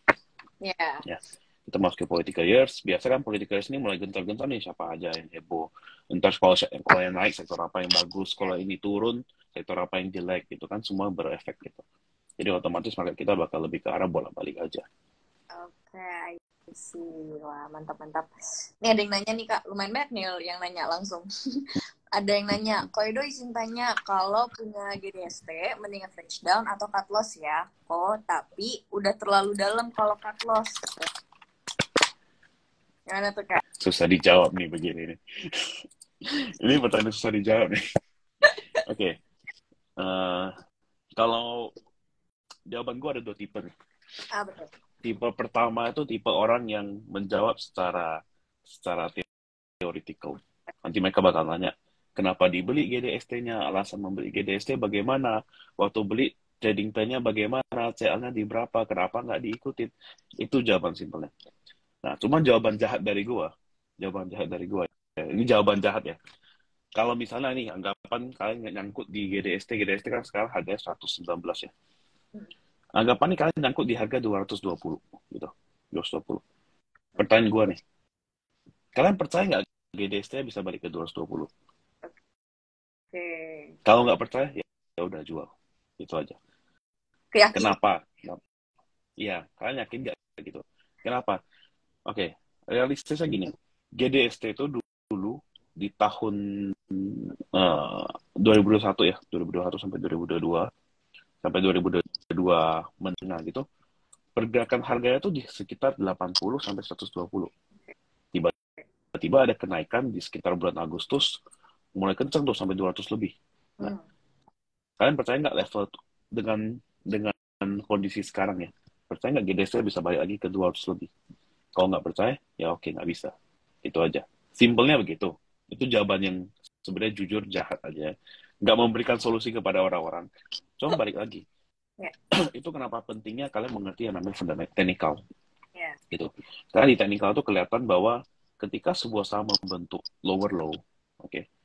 Yeah. Ya, kita masuk ke political years. Biasa kan political years ini mulai gentar-gentar nih, siapa aja yang heboh. Entar kalau yang naik, sektor apa yang bagus. Kalau ini turun, sektor apa yang jelek. Gitu kan, semua berefek gitu. Jadi otomatis market kita bakal lebih ke arah bolak-balik aja. Oke, I see. Wah, mantap-mantap. Nih ada yang nanya nih Kak, lumayan banyak nih yang nanya langsung. Ada yang nanya, Koido izin tanya, kalau punya GDST, mendingan fresh down atau cut loss ya? Oh, tapi udah terlalu dalam kalau cut loss. Gimana tuh Kak? Susah dijawab nih begini nih. Ini pertanyaan susah dijawab nih. Oke. Kalau jawaban gue ada 2 tipe nih. Betul. Tipe pertama itu tipe orang yang menjawab secara theoretical. Nanti mereka bakal nanya, kenapa dibeli GDST-nya, alasan membeli GDST bagaimana, waktu beli trading plan-nya bagaimana, CL-nya di berapa, kenapa nggak diikutin. Itu jawaban simpelnya. Nah, cuman jawaban jahat dari gua. Ini jawaban jahat ya. Kalau misalnya nih, anggapan kalian nyangkut di GDST kan sekarang harganya 119 ya. Anggapan nih kalian nyangkut di harga 220 gitu. 220. Pertanyaan gua nih, kalian percaya nggak GDST bisa balik ke 220? Kalau nggak percaya, ya udah jual. Itu aja. Keyakinan. Kenapa? Iya, kalian yakin nggak gitu? Kenapa? Oke, realistisnya gini. GDST itu dulu di tahun 2021 ya, 2021 sampai 2022, sampai 2022 menengah gitu, pergerakan harganya tuh di sekitar 80 sampai 120. Tiba-tiba ada kenaikan di sekitar bulan Agustus, mulai kenceng tuh sampai 200 lebih. Nah, kalian percaya nggak level dengan kondisi sekarang ya? Percaya nggak GDST bisa balik lagi ke 200 lebih? Kalau nggak percaya, ya oke, nggak bisa. Itu aja. Simpelnya begitu. Itu jawaban yang sebenarnya jujur jahat aja. Nggak memberikan solusi kepada orang-orang. Cuma balik lagi. Itu kenapa pentingnya kalian mengerti yang namanya fundamental technical. Gitu. Karena di technical itu kelihatan bahwa ketika sebuah saham membentuk lower low,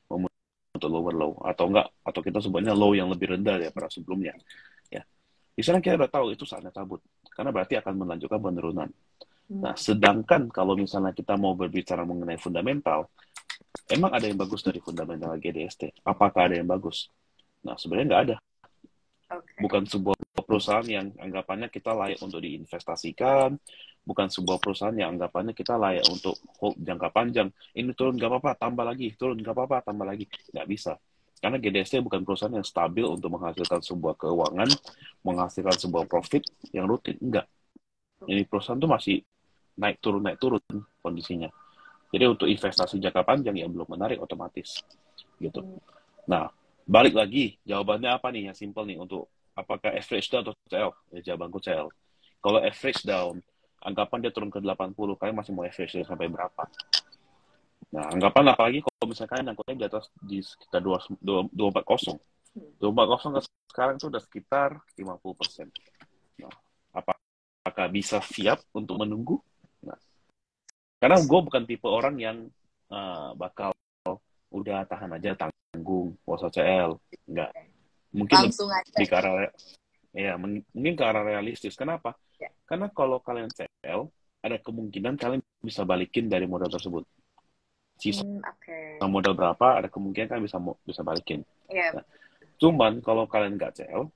membentuk lower low, atau kita sebutnya low yang lebih rendah daripada sebelumnya. Ya. Di sana kita udah tahu itu saatnya cabut. Karena berarti akan melanjutkan penurunan. Nah, sedangkan kalau misalnya kita mau berbicara mengenai fundamental, emang ada yang bagus dari fundamental GDST? Apakah ada yang bagus? Nah, sebenarnya nggak ada. Bukan sebuah perusahaan yang anggapannya kita layak untuk diinvestasikan, bukan sebuah perusahaan yang anggapannya kita layak untuk hold jangka panjang. Ini turun nggak apa-apa, tambah lagi. Turun nggak apa-apa, tambah lagi. Nggak bisa. Karena GDST bukan perusahaan yang stabil untuk menghasilkan sebuah keuangan, menghasilkan sebuah profit yang rutin. Enggak. Ini perusahaan tuh masih naik turun kondisinya. Jadi untuk investasi jangka panjang yang belum menarik otomatis gitu. Nah, balik lagi jawabannya apa nih yang simple nih untuk apakah average down atau CL? Ya, jawabanku CL. Kalau average down, anggapan dia turun ke 80, kalian masih mau average sampai berapa? Nah, anggapan apalagi kalau misalkan angkutnya di atas di sekitar 240. 240 sekarang tuh udah sekitar 50%. Nah, apakah bisa siap untuk menunggu? Nah, karena gue bukan tipe orang yang bakal udah tahan aja tanggung puasa CL, enggak. Mungkin langsung aja. lebih ke arah mungkin ke arah realistis. Kenapa? Karena kalau kalian CL, ada kemungkinan kalian bisa balikin dari modal tersebut. Sisa modal berapa, ada kemungkinan kalian bisa balikin. Nah, cuman kalau kalian nggak CL,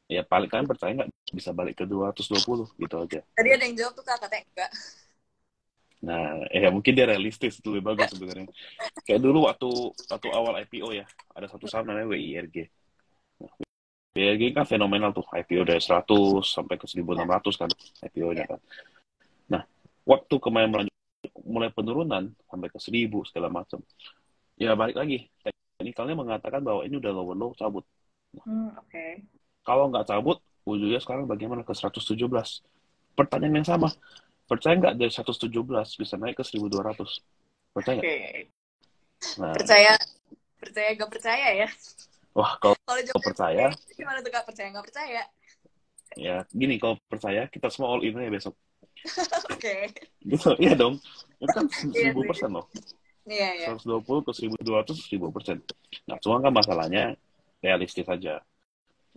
ya paling kalian percaya nggak bisa balik ke 220 gitu aja. Tadi ada yang jawab tuh Kak, katanya enggak. Nah, mungkin dia realistis, itu lebih bagus sebenarnya. Kayak dulu waktu awal IPO ya, ada satu saham namanya WIRG. Nah, WIRG kan fenomenal tuh, IPO dari 100 sampai ke 1.600 kan IPO-nya kan. Nah, waktu kemarin mulai penurunan sampai ke 1.000 segala macam. Ya balik lagi, teknikalnya mengatakan bahwa ini udah low cabut. Nah, kalau nggak cabut, ujungnya sekarang bagaimana ke 117? Pertanyaan yang sama. Percaya nggak dari 117 bisa naik ke 1.200? Percaya nggak? Nah, percaya percaya gak percaya ya. Wah, kalau Kalau jawab percaya, gimana tuh Kak, percaya nggak percaya? ya gini, kalau percaya kita semua all in aja besok. Oke. Gitu, iya dong. Itu kan Iya 1000% sih. loh. Iya ya. 120 ke 1200, 1000%. Nah, cuma kan masalahnya realistis saja.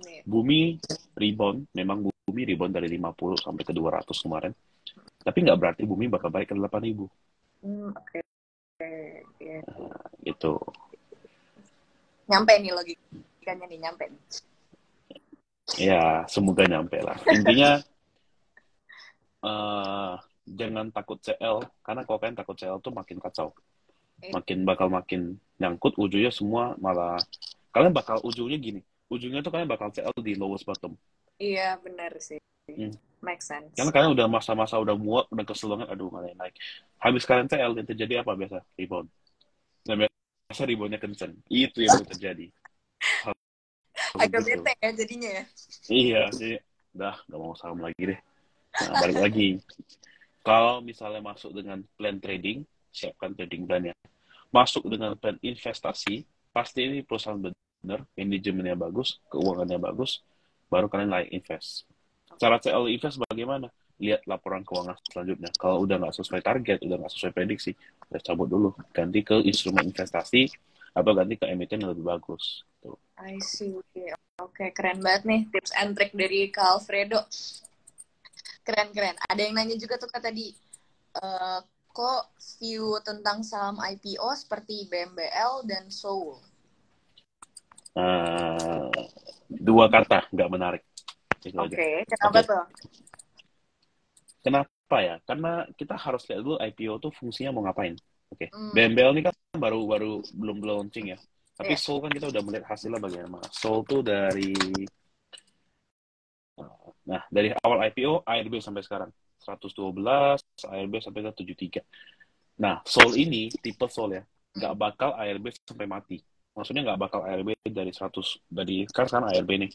Nih. Bumi rebound, memang bumi rebound dari 50 sampai ke 200 kemarin. Tapi nggak berarti bumi bakal balik ke 8000. Oke. Iya. Gitu. Nyampe nih logikanya nih, nyampe nih. Ya, semoga nyampe lah. Intinya, jangan takut CL, karena kalau kalian takut CL tuh makin kacau. Makin nyangkut, ujungnya semua malah, kalian bakal ujungnya gini. Ujungnya tuh kalian bakal CL di lowest bottom. Iya, benar sih. Hmm. Make sense. Karena kalian udah masa-masa udah muak, udah kesel banget, aduh malah naik. Habis kalian CL, yang terjadi apa biasa? Rebound. Dan biasa reboundnya kenceng. Itu yang terjadi. Agak Begitu. bete ya jadinya ya. Iya, jadi udah gak mau saham lagi deh. Nah, balik lagi. Kalau misalnya masuk dengan plan trading, siapkan trading plan-nya. Masuk dengan plan investasi, pasti ini perusahaan benar, manajemennya bagus, keuangannya bagus, baru kalian layak invest. Cara CL invest bagaimana? Lihat laporan keuangan selanjutnya. Kalau udah nggak sesuai target, udah nggak sesuai prediksi, udah cabut dulu. Ganti ke instrumen investasi, atau ganti ke emiten yang lebih bagus. Tuh. I see. Oke, keren banget nih tips and trick dari Kak Alfredo. Keren. Ada yang nanya juga tuh Kak tadi, kok view tentang saham IPO seperti BMBL dan Soul? Dua kata, nggak menarik. Oke, kenapa tuh? Kenapa ya? Karena kita harus lihat dulu IPO tuh fungsinya mau ngapain. Oke. BMBL ini kan baru belum launching ya. Tapi Soul kan kita udah melihat hasilnya bagaimana. Soul tuh dari awal IPO ARB sampai sekarang 112, ARB sampai ke 73. Nah, Soul ini tipe Soul ya, nggak bakal ARB sampai mati. Maksudnya nggak bakal ARB dari 100, kan sekarang ARB nih,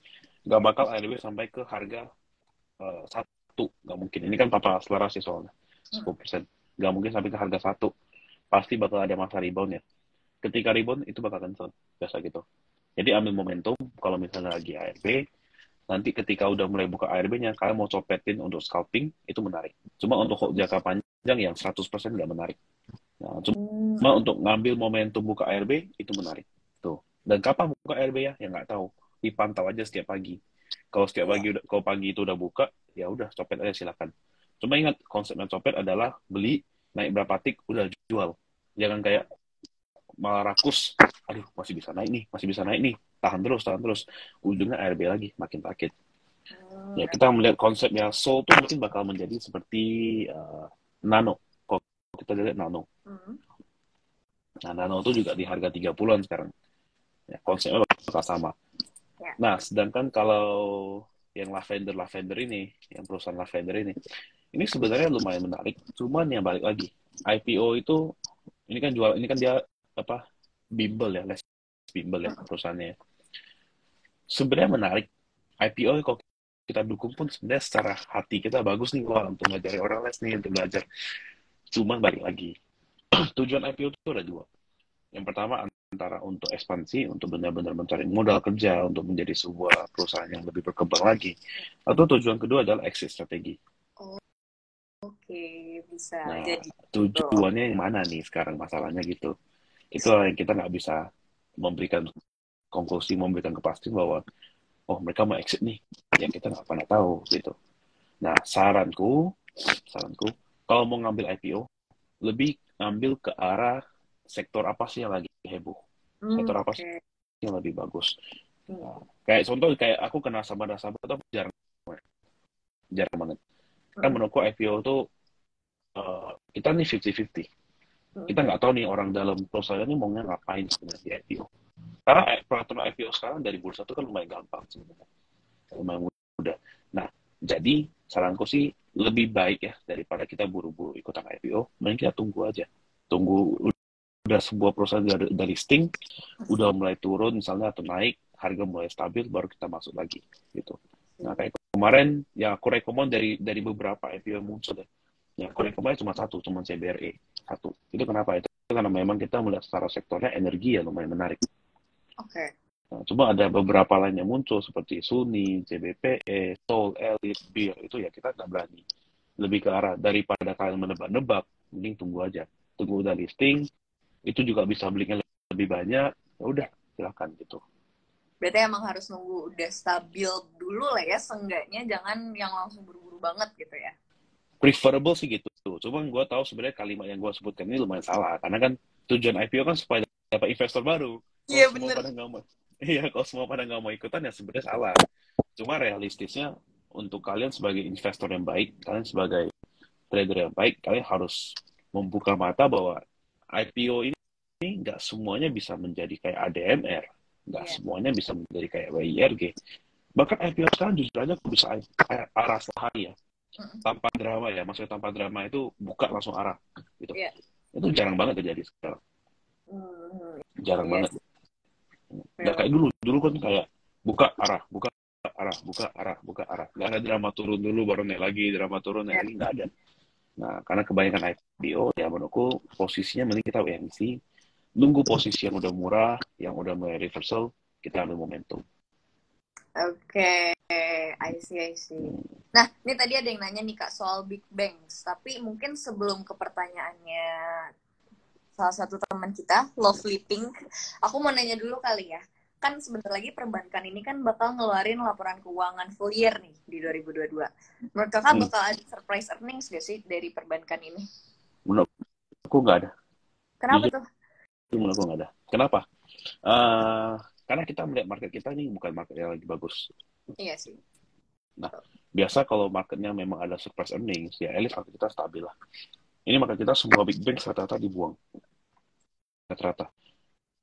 nggak bakal ARB sampai ke harga 1, nggak mungkin. Ini kan papa selaras sih soalnya 10%, nggak mungkin sampai ke harga 1. Pasti bakal ada masa rebound ya. Ketika rebound itu bakal cancel, biasa gitu. Jadi ambil momentum, kalau misalnya lagi ARB, nanti ketika udah mulai buka ARB-nya, kalian mau copetin untuk scalping, itu menarik. Cuma untuk jangka panjang yang 100% nggak menarik. Nah, cuma untuk ngambil momentum buka ARB, itu menarik. Tuh. Dan kapan buka ARB ya? Ya nggak tahu. Dipantau aja setiap pagi. Kalau kalau pagi itu udah buka, ya udah copet aja silakan. Cuma ingat, konsepnya copet adalah beli, naik berapa tik, udah jual. Jangan kayak malah rakus, aduh masih bisa naik nih, tahan terus, ujungnya ARB lagi, makin sakit. Ya kita melihat konsepnya Soul tuh mungkin bakal menjadi seperti Nano, kalau kita lihat Nano. Nah, Nano tuh juga di harga 30-an sekarang. Ya, konsepnya bakal sama. Nah, sedangkan kalau yang Lavender ini, yang perusahaan Lavender ini sebenarnya lumayan menarik, cuman yang balik lagi, IPO itu, ini kan dia apa, bimbel ya, les bimbel ya perusahaannya. Sebenarnya menarik, IPO kalau kita dukung pun sebenarnya secara hati kita bagus nih, wah untuk ngajari orang les nih, untuk belajar. Cuman balik lagi, tujuan IPO itu ada 2. Yang pertama antara untuk ekspansi, untuk benar-benar mencari modal kerja, untuk menjadi sebuah perusahaan yang lebih berkembang lagi. Atau tujuan kedua adalah exit strategi. Oke, bisa Nah, jadi. tujuannya yang mana nih sekarang masalahnya gitu. Itulah yang kita nggak bisa memberikan konklusi, memberikan kepastian bahwa, oh mereka mau exit nih. Ya kita nggak pernah tahu gitu. Nah, saranku, kalau mau ngambil IPO, lebih ngambil ke arah sektor apa sih yang lagi heboh. Sektor apa sih yang lebih bagus. Nah, kayak contoh, kayak aku kenal sama nasabah itu jarang banget. Kan menurutku IPO tuh kita nih 50-50. Kita nggak tahu nih orang dalam perusahaan ini maunya ngapain sebenarnya di IPO. Karena peraturan IPO sekarang dari bursa itu kan lumayan gampang sebenarnya. Lumayan mudah. Nah, jadi saranku sih lebih baik ya daripada kita buru-buru ikutan IPO, mending kita tunggu aja. Tunggu udah sebuah perusahaan dari listing, udah mulai turun misalnya atau naik, harga mulai stabil, baru kita masuk lagi gitu. Nah, kayak kemarin ya aku rekomend dari beberapa IPO yang muncul deh. Ya, aku rekomend cuma CBRE. Satu. Itu kenapa? Itu karena memang kita melihat secara sektornya energi ya lumayan menarik. Oke. Nah, cuma ada beberapa lain yang muncul seperti Suni, CBPE, Soul, Elite, Beer. Itu ya kita nggak berani. Lebih ke arah daripada kalian menebak-nebak, mending tunggu aja. Tunggu udah listing, itu juga bisa belinya lebih banyak. Ya udah, silakan gitu. Berarti emang harus nunggu udah stabil dulu lah ya, seenggaknya jangan yang langsung buru-buru banget gitu ya. Preferable sih gitu. Cuma gue tahu sebenarnya kalimat yang gue sebutkan ini lumayan salah. Karena kan tujuan IPO kan supaya dapat investor baru. Kalau Iya semua bener. pada nggak mau, iya kalau semua pada nggak mau ikutan ya sebenarnya salah. Cuma realistisnya untuk kalian sebagai investor yang baik, kalian sebagai trader yang baik, kalian harus membuka mata bahwa IPO ini nggak semuanya bisa menjadi kayak ADMR, nggak Iya. semuanya bisa menjadi kayak WIRG. Bahkan IPO sekarang justru aja bisa arah sehari ya, Mm-mm. tanpa drama ya, maksudnya tanpa drama itu buka langsung arah gitu. Iya. Itu jarang banget terjadi sekarang, Hmm, jarang iya banget. sih. Nggak kayak Memang. dulu, dulu kan kayak buka arah, buka arah, buka arah, buka arah. Nggak ada drama turun dulu baru naik lagi, drama turun naik Iya. lagi, nggak ada. Nah, karena kebanyakan IPO, ya menurutku posisinya mending kita wait and see. Nunggu posisi yang udah murah, yang udah mulai reversal, kita ambil momentum. Oke, I see, I see. Nah, ini tadi ada yang nanya nih Kak soal Big Bangs. Tapi mungkin sebelum ke pertanyaannya salah satu teman kita, Lovely Pink, aku mau nanya dulu kali ya. Kan sebentar lagi perbankan ini kan bakal ngeluarin laporan keuangan full year nih di 2022. Menurut Kakak Hmm, bakal ada surprise earnings gak sih dari perbankan ini? menurut aku nggak ada. Kenapa Jujur, tuh? menurut aku nggak ada. Kenapa? Uh, karena kita melihat market kita ini bukan market yang lagi bagus. Iya sih. Nah, biasa kalau marketnya memang ada surprise earnings, ya at least market kita stabil lah. Ini market kita semua big bank rata-rata dibuang. Rata-rata.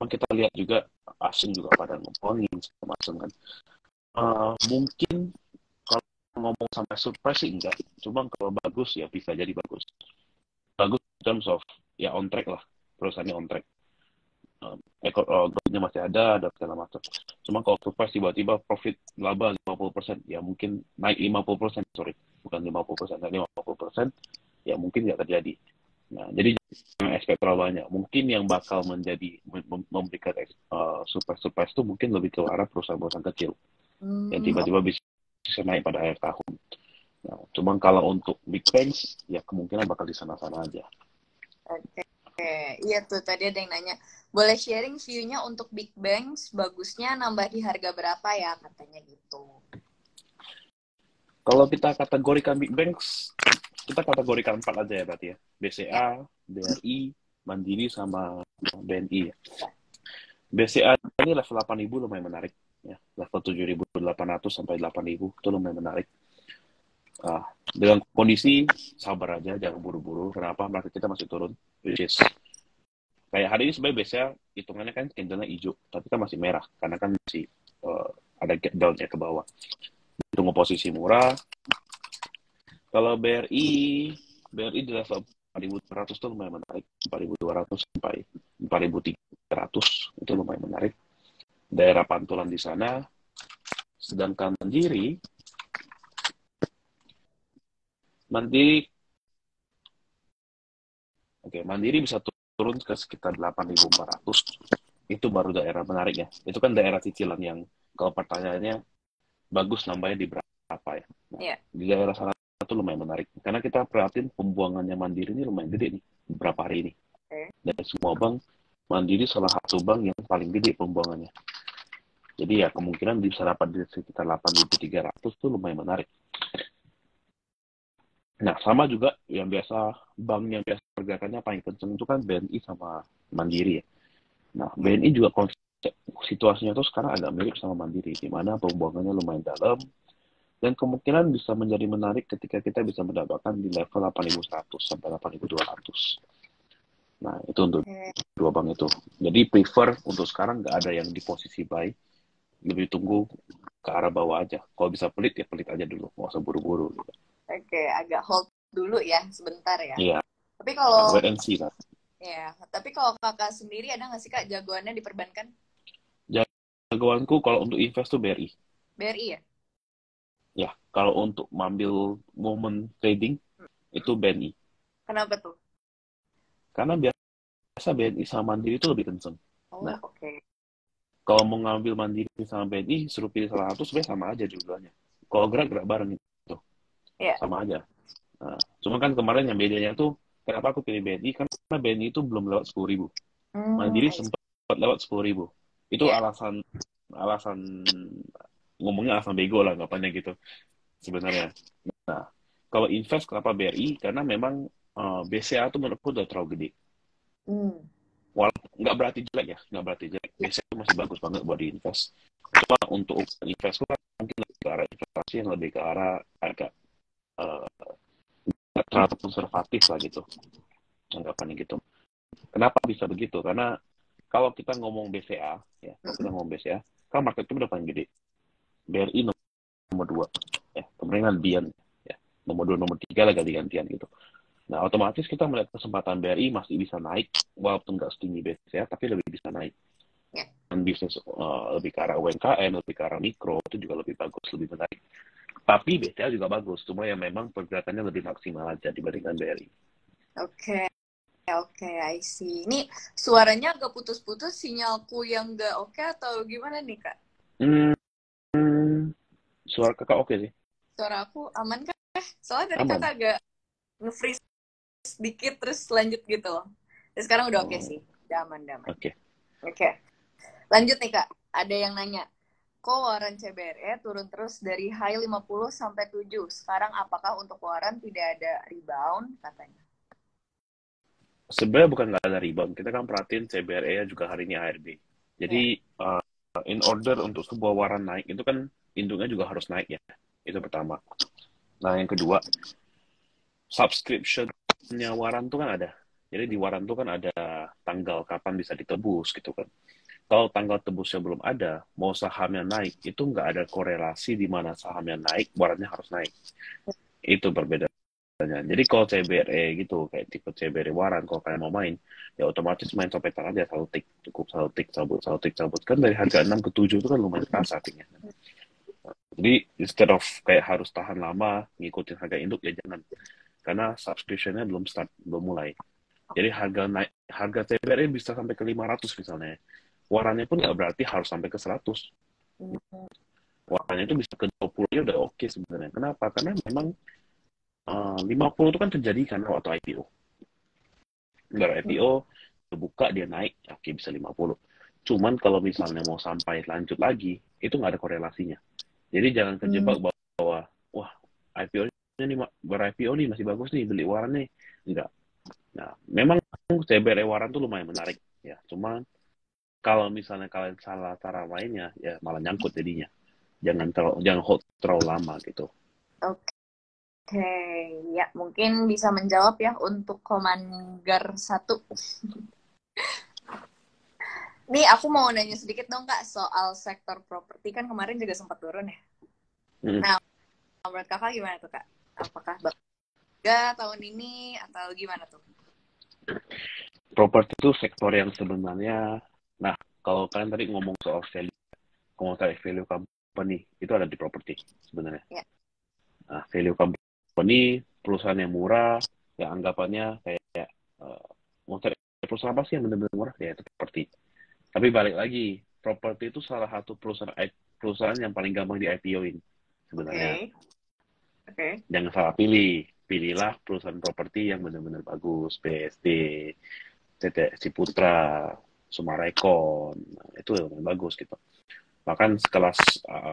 Kita lihat juga asing juga pada ngomongin sama asing kan. Mungkin kalau ngomong sampai surprise sih enggak. Cuma kalau bagus ya bisa jadi bagus. Bagus in terms of ya on track lah. Perusahaannya on track. Growth-nya masih ada segala macam. Cuma kalau surprise tiba-tiba profit laba 50%, ya mungkin naik 50%, sorry. Bukan 50%, naik 50%, ya mungkin nggak terjadi. Nah, jadi jangan expect terlalu banyak. Mungkin yang bakal menjadi memberikan surprise-surprise itu mungkin lebih ke arah perusahaan-perusahaan kecil yang Hmm, tiba-tiba bisa naik pada akhir tahun. Nah, cuman kalau untuk big banks, ya kemungkinan bakal di sana-sana aja. oke. Iya tuh tadi ada yang nanya. Boleh sharing view-nya untuk Big Bangs, bagusnya nambah di harga berapa ya katanya gitu. Kalau kita kategorikan big banks, kita kategorikan 4 aja ya berarti ya. Ya, BCA, BRI, Mandiri, sama BNI. ya. BCA ini level 8.000 lumayan menarik. Ya, level 7.800 sampai 8.000 itu lumayan menarik. Dengan kondisi sabar aja, jangan buru-buru. Kenapa? Market kita masih turun. Which is, kayak hari ini sebenarnya biasanya hitungannya kan candlenya hijau, tapi kan masih merah. Karena kan masih ada gap down-nya ke bawah. Tunggu posisi murah. Kalau BRI di level 4.200 itu lumayan menarik. 4.200 sampai 4.300 itu lumayan menarik. Daerah pantulan di sana. Sedangkan Mandiri, Mandiri bisa turun ke sekitar 8.400. Itu baru daerah menarik ya. Itu kan daerah cicilan yang kalau pertanyaannya bagus nambahnya di berapa ya. Nah, Iya. di daerah sana itu lumayan menarik. Karena kita perhatiin pembuangannya Mandiri ini lumayan gede nih beberapa hari ini. Oke. Dari semua bank, Mandiri salah satu bank yang paling gede pembuangannya. Jadi ya kemungkinan bisa dapat di sekitar 8.300 itu lumayan menarik. Nah, sama juga yang biasa, bank yang biasa pergerakannya paling kenceng itu kan BNI sama Mandiri ya. Nah, Iya. BNI juga konsep situasinya tuh sekarang agak mirip sama Mandiri, di mana pembuangannya lumayan dalam, dan kemungkinan bisa menjadi menarik ketika kita bisa mendapatkan di level 8.100 sampai 8.200. Nah, itu untuk Oke. dua bank itu. Jadi prefer untuk sekarang nggak ada yang di posisi buy, lebih tunggu ke arah bawah aja. Kalau bisa pelit ya pelit aja dulu, nggak usah buru-buru. Gitu. Oke, agak hold dulu ya, sebentar ya. Iya, Tapi nah, kalau wait and see lah. ya, tapi kalau kakak sendiri ada nggak sih kak jagoannya di perbankan? Jagoanku kalau untuk invest tuh BRI. BRI ya? Ya, kalau untuk mengambil momen trading itu BNI. Kenapa tuh? Karena biasa BNI sama Mandiri itu lebih kenceng. Oh, Nah, oke. Kalau mau ngambil Mandiri sama BNI, suruh pilih salah satu, sebenarnya sama aja jumlahnya. Kalau gerak bareng itu, Ya. sama aja. Nah, cuma kan kemarin yang bedanya tuh, kenapa aku pilih BNI? Karena BNI itu belum lewat 10.000. Mandiri I see. sempat lewat 10.000. Itu Ya. alasan alasan ngomongnya alasan bego lah, ngapainnya gitu sebenarnya. Nah, kalau invest kenapa BRI? Karena memang BCA tuh menurutku udah terlalu gede. Hmm. Walaupun nggak berarti jelek ya, nggak berarti jelek. BCA itu masih bagus banget buat diinvest. Cuma untuk invest kan mungkin lebih ke arah investasi yang lebih ke arah agak uh, terlalu konservatif lah gitu, anggapannya gitu. Kenapa bisa begitu? Karena kalau kita ngomong BCA, ya, kalau kita ngomong BCA, kan market itu udah paling gede. BRI nomor 2, ya, kemudian Bian, ya, nomor 2, nomor 3 lah ganti-gantian gitu. Nah, otomatis kita melihat kesempatan BRI masih bisa naik, walaupun nggak setinggi BCA, tapi lebih bisa naik. Ya. Dan bisnis lebih ke arah UMKM, lebih ke arah mikro, itu juga lebih bagus, lebih menarik. Tapi BCA juga bagus, cuma yang memang pergerakannya lebih maksimal aja dibandingkan BRI. Oke. Oke, I see. Ini suaranya agak putus-putus, sinyalku yang nggak oke atau gimana nih, Kak? Hmm, suara kakak oke sih, Suara aku aman kah? Soalnya tadi aman. Kakak agak nge-freeze sedikit terus lanjut gitu loh. Dan sekarang udah oke Oh, sih. Udah aman, udah aman. oke. Oke. Lanjut nih, Kak. Ada yang nanya, kok waran CBRE turun terus dari high 50 sampai 7? Sekarang apakah untuk waran tidak ada rebound? Katanya. Sebenarnya bukan nggak ada rebound, kita kan perhatiin CBRE juga hari ini ARB. Ya. Jadi in order untuk sebuah waran naik itu kan induknya juga harus naik ya. Itu pertama. Nah yang kedua, subscription-nya waran tuh kan ada. Jadi di waran tuh kan ada tanggal kapan bisa ditebus gitu kan. Kalau tanggal tebusnya belum ada, mau sahamnya naik, itu nggak ada korelasi di mana sahamnya naik, warannya harus naik. Itu perbedaannya. Jadi kalau CBRE gitu, kayak tipe CBRE waran, kalau kalian mau main, ya otomatis main copetan aja, selalu tik, cukup selalu tik, cabut, selalu tik, cabut. Kan dari harga 6 ke 7 itu kan lumayan kerasa tiknya. Jadi instead of kayak harus tahan lama, ngikutin harga induk, ya jangan. Karena subscription-nya belum start, belum mulai. Jadi harga naik, harga CBRE bisa sampai ke 500 misalnya. Warannya pun nggak berarti harus sampai ke 100. Warannya itu bisa ke 20 ya udah oke sebenarnya. Kenapa? Karena memang 50 itu kan terjadi karena waktu IPO. Baru IPO, buka dia naik, oke bisa 50. Cuman kalau misalnya mau sampai lanjut lagi, itu nggak ada korelasinya. Jadi jangan Hmm. terjebak bahwa, wah IPO-nya nih, baru IPO nih masih bagus nih, beli waran nih. Enggak. Nah, memang CBRE waran tuh lumayan menarik. Ya, cuman kalau misalnya kalian salah cara mainnya, ya malah nyangkut jadinya. Jangan hold terlalu lama gitu. Oke, ya mungkin bisa menjawab ya untuk Komanggar 1. Nih aku mau nanya sedikit dong Kak soal sektor properti kan kemarin juga sempat turun ya. Mm. Nah, menurut Kakak gimana tuh Kak? Apakah bakal tahun ini atau gimana tuh? Properti itu sektor yang sebenarnya, nah kalau kalian tadi ngomong soal value, ngomong soal value company, itu ada di properti sebenarnya. Ya. Nah, value company, perusahaan yang murah, ya anggapannya kayak, mau cari perusahaan apa sih yang benar-benar murah? Ya itu properti. Tapi balik lagi, properti itu salah satu perusahaan yang paling gampang di IPO-in sebenarnya. Oke. Oke. Jangan salah pilih. Pilihlah perusahaan properti yang benar-benar bagus, BSD, CT Ciputra, Sumarekon, itu yang bagus gitu. Bahkan sekelas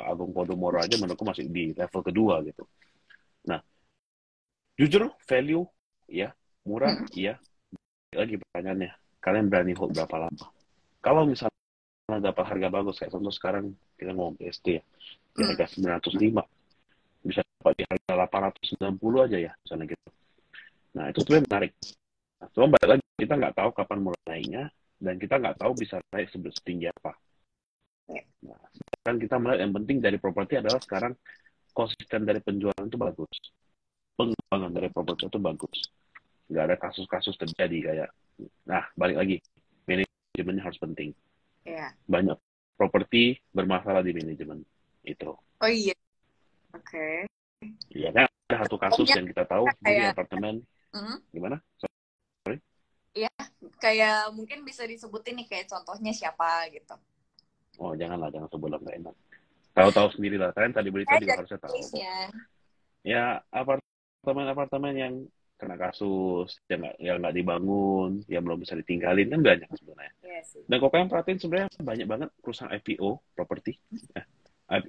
Agung Podomoro aja menurutku masih di level kedua gitu. Nah, jujur value ya, murah Hmm. iya. Lagi pertanyaannya, kalian berani hold berapa lama? Kalau misalnya dapat harga bagus, kayak contoh sekarang kita ngomong BSD ya, di Hmm. harga 905, bisa dapat di harga 890 aja ya, misalnya gitu. Nah, itu sebenarnya menarik. Nah, cuma balik lagi, kita nggak tahu kapan mulai naiknya, dan kita nggak tahu bisa naik setinggi apa. Ya. Nah, sekarang kita melihat yang penting dari properti adalah sekarang konsisten dari penjualan itu bagus. Pengembangan dari properti itu bagus. Nggak ada kasus-kasus terjadi kayak, nah balik lagi, manajemennya harus penting. Ya. Banyak properti bermasalah di manajemen. Itu. Oh iya. Oke. Iya kan? Ada satu kasus Contohnya yang kita tahu di kayak apartemen. hmm, Gimana? Sorry. ya kayak mungkin bisa disebutin nih kayak contohnya siapa gitu. Oh, janganlah, jangan sebulan nggak enak. Tahu-tahu sendiri lah. Kalian tadi berita juga Ada harusnya tahu. case-nya. Ya, apartemen-apartemen yang kena kasus, yang nggak dibangun, yang belum bisa ditinggalin, kan banyak sebenarnya. Iya sih. Dan kalau kalian perhatiin sebenarnya banyak banget perusahaan IPO, properti,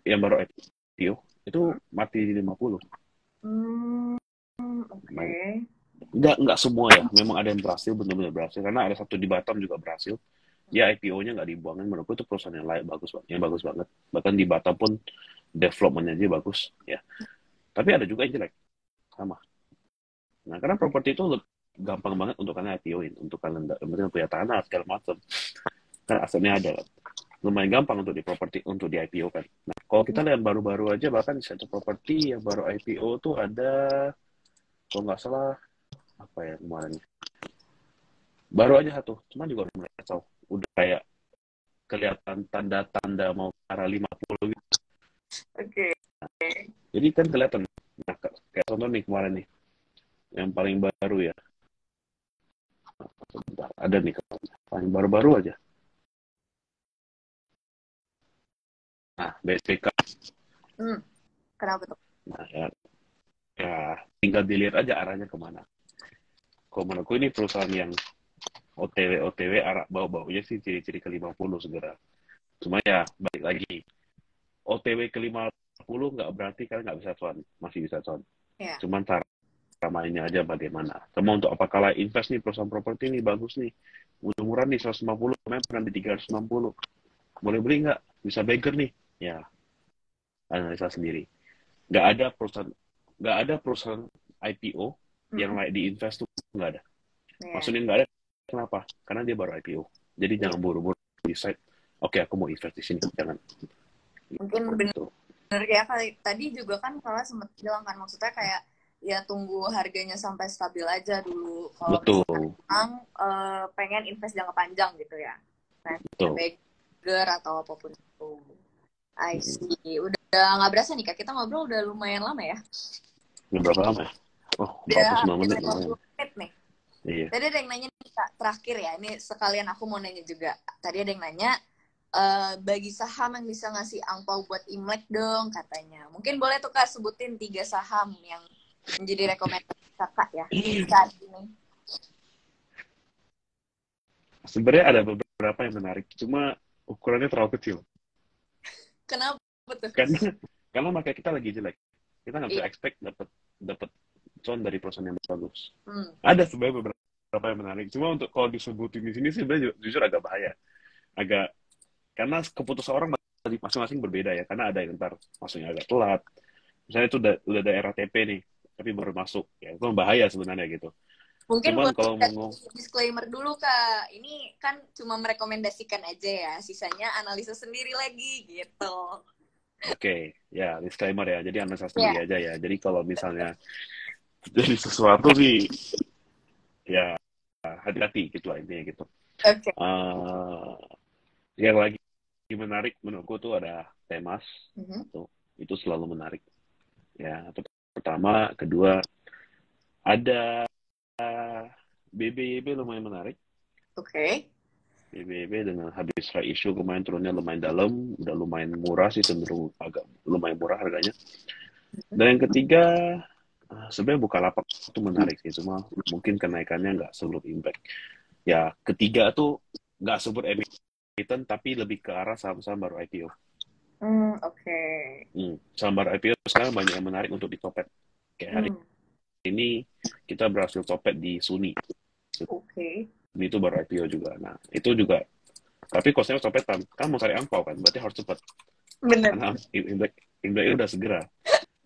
yang baru IPO, itu mati di 50. Hmm, oke. Nggak semua ya, memang ada yang berhasil, benar-benar berhasil. Karena ada satu di Batam juga berhasil. Ya IPO-nya nggak dibuangin, menurutku itu perusahaan yang layak, bagus, yang bagus banget. Bahkan di Batam pun development-nya aja bagus. Ya. Tapi ada juga yang jelek, sama. Nah, karena properti itu gampang banget untuk kalian IPO-in, untuk kalian punya tanah, segala macam. Kan asetnya ada kan. Lumayan gampang untuk di properti, untuk di IPO kan. Nah, kalau kita lihat baru-baru aja, bahkan di satu properti yang baru IPO tuh ada, kalau nggak salah, apa ya kemarin, baru aja satu, cuman juga udah mulai kacau. Udah kayak kelihatan tanda-tanda mau ke arah 50 gitu. Oke. Jadi kan kelihatan, nah, kayak contoh nih kemarin nih, yang paling baru ya. Sebentar, ada nih, paling baru-baru aja. Nah, BSPK. Kenapa tuh? Nah, ya tinggal dilihat aja arahnya kemana. Kalau menurutku ini perusahaan yang OTW arah bau-baunya sih ciri-ciri ke 50 segera. Cuma ya balik lagi, OTW ke 50 nggak berarti kalian nggak bisa cuan, masih bisa cuan. Ya. Cuman cara mainnya aja bagaimana. Sama untuk apakah invest nih perusahaan properti nih bagus nih, udah murah nih 150, kemarin pernah di 360, boleh beli nggak? Bisa bagger nih, ya analisa sendiri. Nggak ada perusahaan IPO yang layak di invest tuh nggak ada. Ya. Maksudnya nggak ada, kenapa? Karena dia baru IPO. Jadi Ya. jangan buru-buru decide, oke aku mau invest di sini, jangan. Mungkin Gitu. bener ya, kali tadi juga kan kalau sempat bilang kan, maksudnya kayak ya tunggu harganya sampai stabil aja dulu kalau Betul, misalkan memang pengen invest jangka panjang gitu ya, kayak betul. beggar atau apapun itu. I see. Udah nggak berasa nih Kak, kita ngobrol udah lumayan lama ya. Ini berapa lama ya? Oh, Udah 49 hampir menit 50 lumayan. menit nih. Iya. Tadi ada yang nanya nih Kak, terakhir ya, ini sekalian aku mau nanya juga. Tadi ada yang nanya, bagi saham yang bisa ngasih angpau buat Imlek dong katanya. Mungkin boleh tuh Kak sebutin 3 saham yang menjadi rekomendasi Kakak ya saat ini. Sebenarnya ada beberapa yang menarik, cuma ukurannya terlalu kecil. Kenapa tuh? Karena karena market kita lagi jelek. Kita nggak bisa Iya. expect dapat cuan dari perusahaan yang bagus. Hmm. Ada sebenarnya beberapa yang menarik, cuma untuk kalau disebutin di sini sih sebenarnya jujur agak bahaya. Agak, karena keputusan orang masing-masing berbeda ya. Karena ada yang ntar masuknya agak telat. Misalnya itu udah daerah TP nih, tapi baru masuk. Ya itu bahaya sebenarnya gitu. Mungkin Cuman boleh kalau mau disclaimer dulu Kak. Ini kan cuma merekomendasikan aja ya, sisanya analisa sendiri lagi gitu. Oke, ya disclaimer ya. Jadi analisa Ya. sendiri aja ya. Jadi kalau misalnya jadi sesuatu sih, ya hati-hati gitu lah intinya gitu. Oke. Yang lagi menarik menurutku tuh ada Temas, Mhm. itu selalu menarik. Ya, pertama, kedua ada BBYB lumayan menarik. Oke. BBYB dengan habis right issue kemarin turunnya lumayan dalam, udah lumayan murah sih, cenderung agak lumayan murah harganya. Dan yang ketiga, sebenarnya Bukalapak itu menarik sih, cuma mungkin kenaikannya nggak sebelum impact. Ya, ketiga tuh nggak sebut emiten, tapi lebih ke arah saham-saham baru IPO. Oke. Saham baru IPO sekarang banyak yang menarik untuk dicopet. Kayak hari ini kita berhasil copet di Suni. Oke. Ini itu baru IPO juga. Nah, itu juga. Tapi kosnya copetan. Kan mau cari angpau kan, berarti harus cepat. Bener. Karena Imlek udah segera.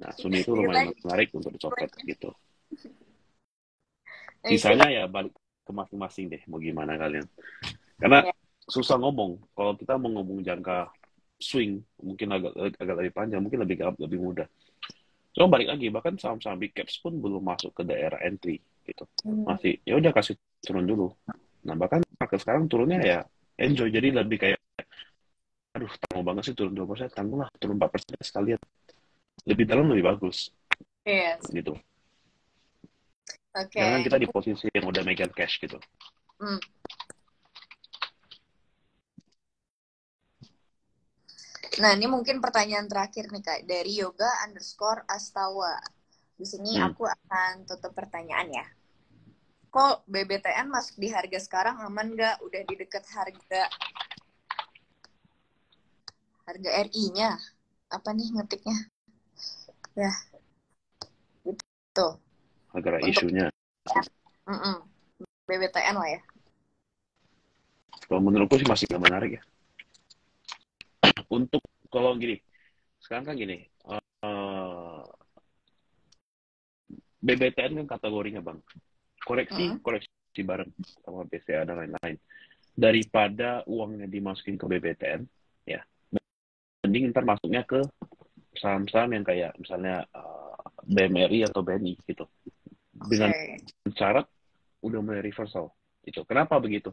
Nah, Suni itu lumayan menarik untuk dicopet gitu. Sisanya ya balik ke masing-masing deh, mau gimana kalian. Karena susah ngomong. Kalau kita mau ngomong jangka swing, mungkin agak lebih panjang, mungkin lebih mudah. So balik lagi, bahkan saham-saham big caps pun belum masuk ke daerah entry gitu. Masih ya udah kasih turun dulu. Nah, bahkan market sekarang turunnya ya enjoy, jadi lebih kayak aduh tanggung banget sih turun 2%, tanggung lah turun 4% sekalian. Lebih dalam lebih bagus. Yes. Gitu. Oke. Karena kita di posisi yang udah megang cash gitu. Nah, ini mungkin pertanyaan terakhir nih Kak, dari yoga_astawa. Di sini aku akan tutup pertanyaan ya. Kok BBTN masuk di harga sekarang aman nggak? Udah di dekat harga RI-nya. Apa nih ngetiknya? Ya, gitu. Agar Untuk isunya. BBTN lah ya. Kalau menurutku sih masih nggak menarik ya. Untuk kalau gini, sekarang kan gini, BBTN kan kategorinya bang, koreksi bareng sama BCA dan lain-lain. Daripada uangnya dimasukin ke BBTN, ya, mending ntar masuknya ke saham-saham yang kayak misalnya BMRI atau BNI gitu. Dengan syarat udah mulai reversal. Itu. Kenapa begitu?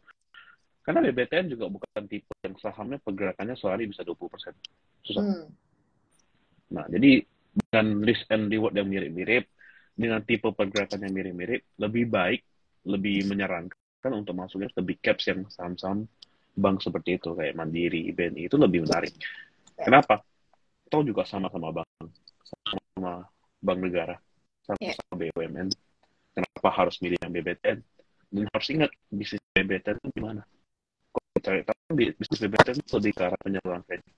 Karena BBTN juga bukan tipe yang sahamnya pergerakannya sehari bisa 20%. Susah. Nah, jadi dengan risk and reward yang mirip-mirip, dengan tipe pergerakan yang mirip-mirip, lebih baik, lebih menyarankan untuk masuknya ke big caps yang saham-saham bank seperti itu, kayak Mandiri, BNI, itu lebih menarik. Kenapa? Atau juga sama-sama bank, sama bank negara, sama-sama BUMN. Kenapa harus milih yang BBTN? Dan harus ingat, bisnis BBTN itu gimana? Kalau cari tahu, bisnis BBTN itu lebih ke arah penyaluran kredit.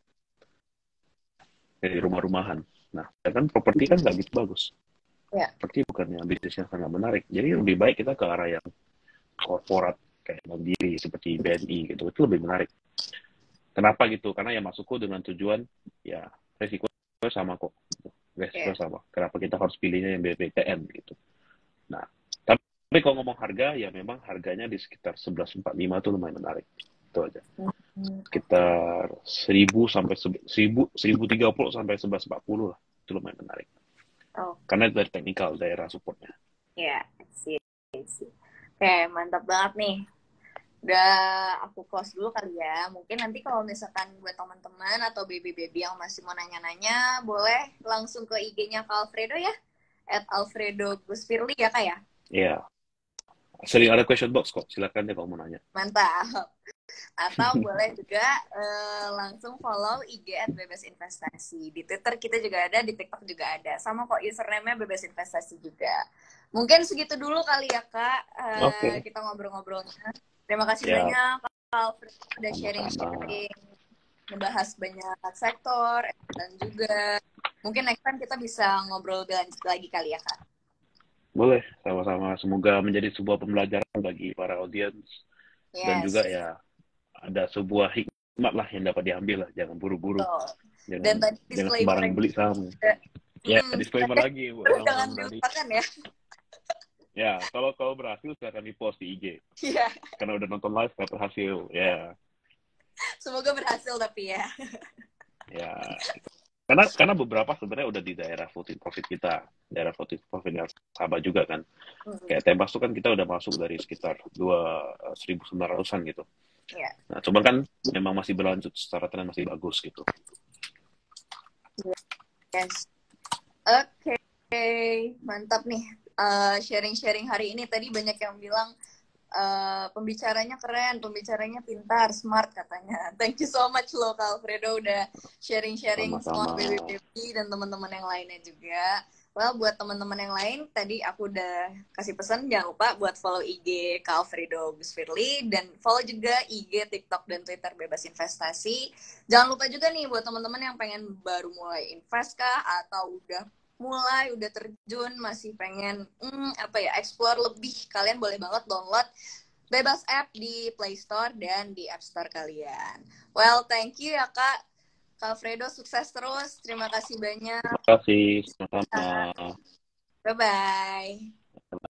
Dari rumah-rumahan. Nah, kan properti kan nggak gitu bagus. Properti bukannya bisnis yang sangat menarik. Jadi lebih baik kita ke arah yang korporat, kayak Mandiri, seperti BNI, gitu. Itu lebih menarik. Kenapa gitu? Karena ya masukku dengan tujuan, ya resiko sama kok. Resiko sama. Kenapa kita harus pilihnya yang BBTN gitu. Nah, tapi kalau ngomong harga, ya memang harganya di sekitar 1145 itu lumayan menarik. Itu aja. Sekitar 1030 sampai 1140 lah. Itu lumayan menarik. Karena dari teknikal, daerah supportnya. Ya, sih. Oke, mantap banget nih. Udah aku close dulu kali ya. Mungkin nanti kalau misalkan buat teman-teman atau baby-baby yang masih mau nanya-nanya, boleh langsung ke IG-nya Kak Alfredo ya. @alfredogusfirly ya Kak ya? Iya. Sering ada question box kok. Silakan deh kalau mau nanya. Mantap. Atau boleh juga langsung follow IG @bebasinvestasi. Di Twitter kita juga ada, di TikTok juga ada. Sama kok username-nya bebasinvestasi juga. Mungkin segitu dulu kali ya Kak. Kita ngobrol-ngobrolnya. Terima kasih banyak Kak Alfred udah sharing-sharing, ngebahas banyak sektor dan juga mungkin next time kita bisa ngobrol lagi kali ya Kak. Boleh, sama-sama. Semoga menjadi sebuah pembelajaran bagi para audiens. Dan juga ya ada sebuah hikmat lah yang dapat diambil lah. Jangan buru-buru. Jangan sembarang beli saham. Ya, disclaimer lagi. Jangan dilupakan ya. Ya, kalau berhasil silakan di-post di IG. Iya. Karena udah nonton live nggak berhasil. Ya. Semoga berhasil tapi ya. Ya. Karena beberapa sebenarnya udah di daerah floating profit kita. Daerah floating profit yang sahabat juga kan. Kayak Tebas tuh kan kita udah masuk dari sekitar 2.900-an gitu. Iya. Nah, coba kan memang masih berlanjut secara tren masih bagus gitu. Yes. Oke. Mantap nih. Sharing-sharing hari ini tadi banyak yang bilang pembicaranya keren, pembicaranya pintar, smart katanya. Thank you so much loh Kak Alfredo udah sharing-sharing sama baby dan teman-teman yang lainnya juga. Well, buat teman-teman yang lain, tadi aku udah kasih pesan, jangan lupa buat follow IG Kak Alfredo Gusfirly, dan follow juga IG, TikTok, dan Twitter Bebas Investasi. Jangan lupa juga nih buat teman-teman yang pengen baru mulai invest kah, atau udah terjun, masih pengen explore lebih, kalian boleh banget download Bebas App di Play Store dan di App Store kalian. Well, thank you ya Kak Alfredo, sukses terus. Terima kasih banyak. Terima kasih, sama-sama. Bye-bye.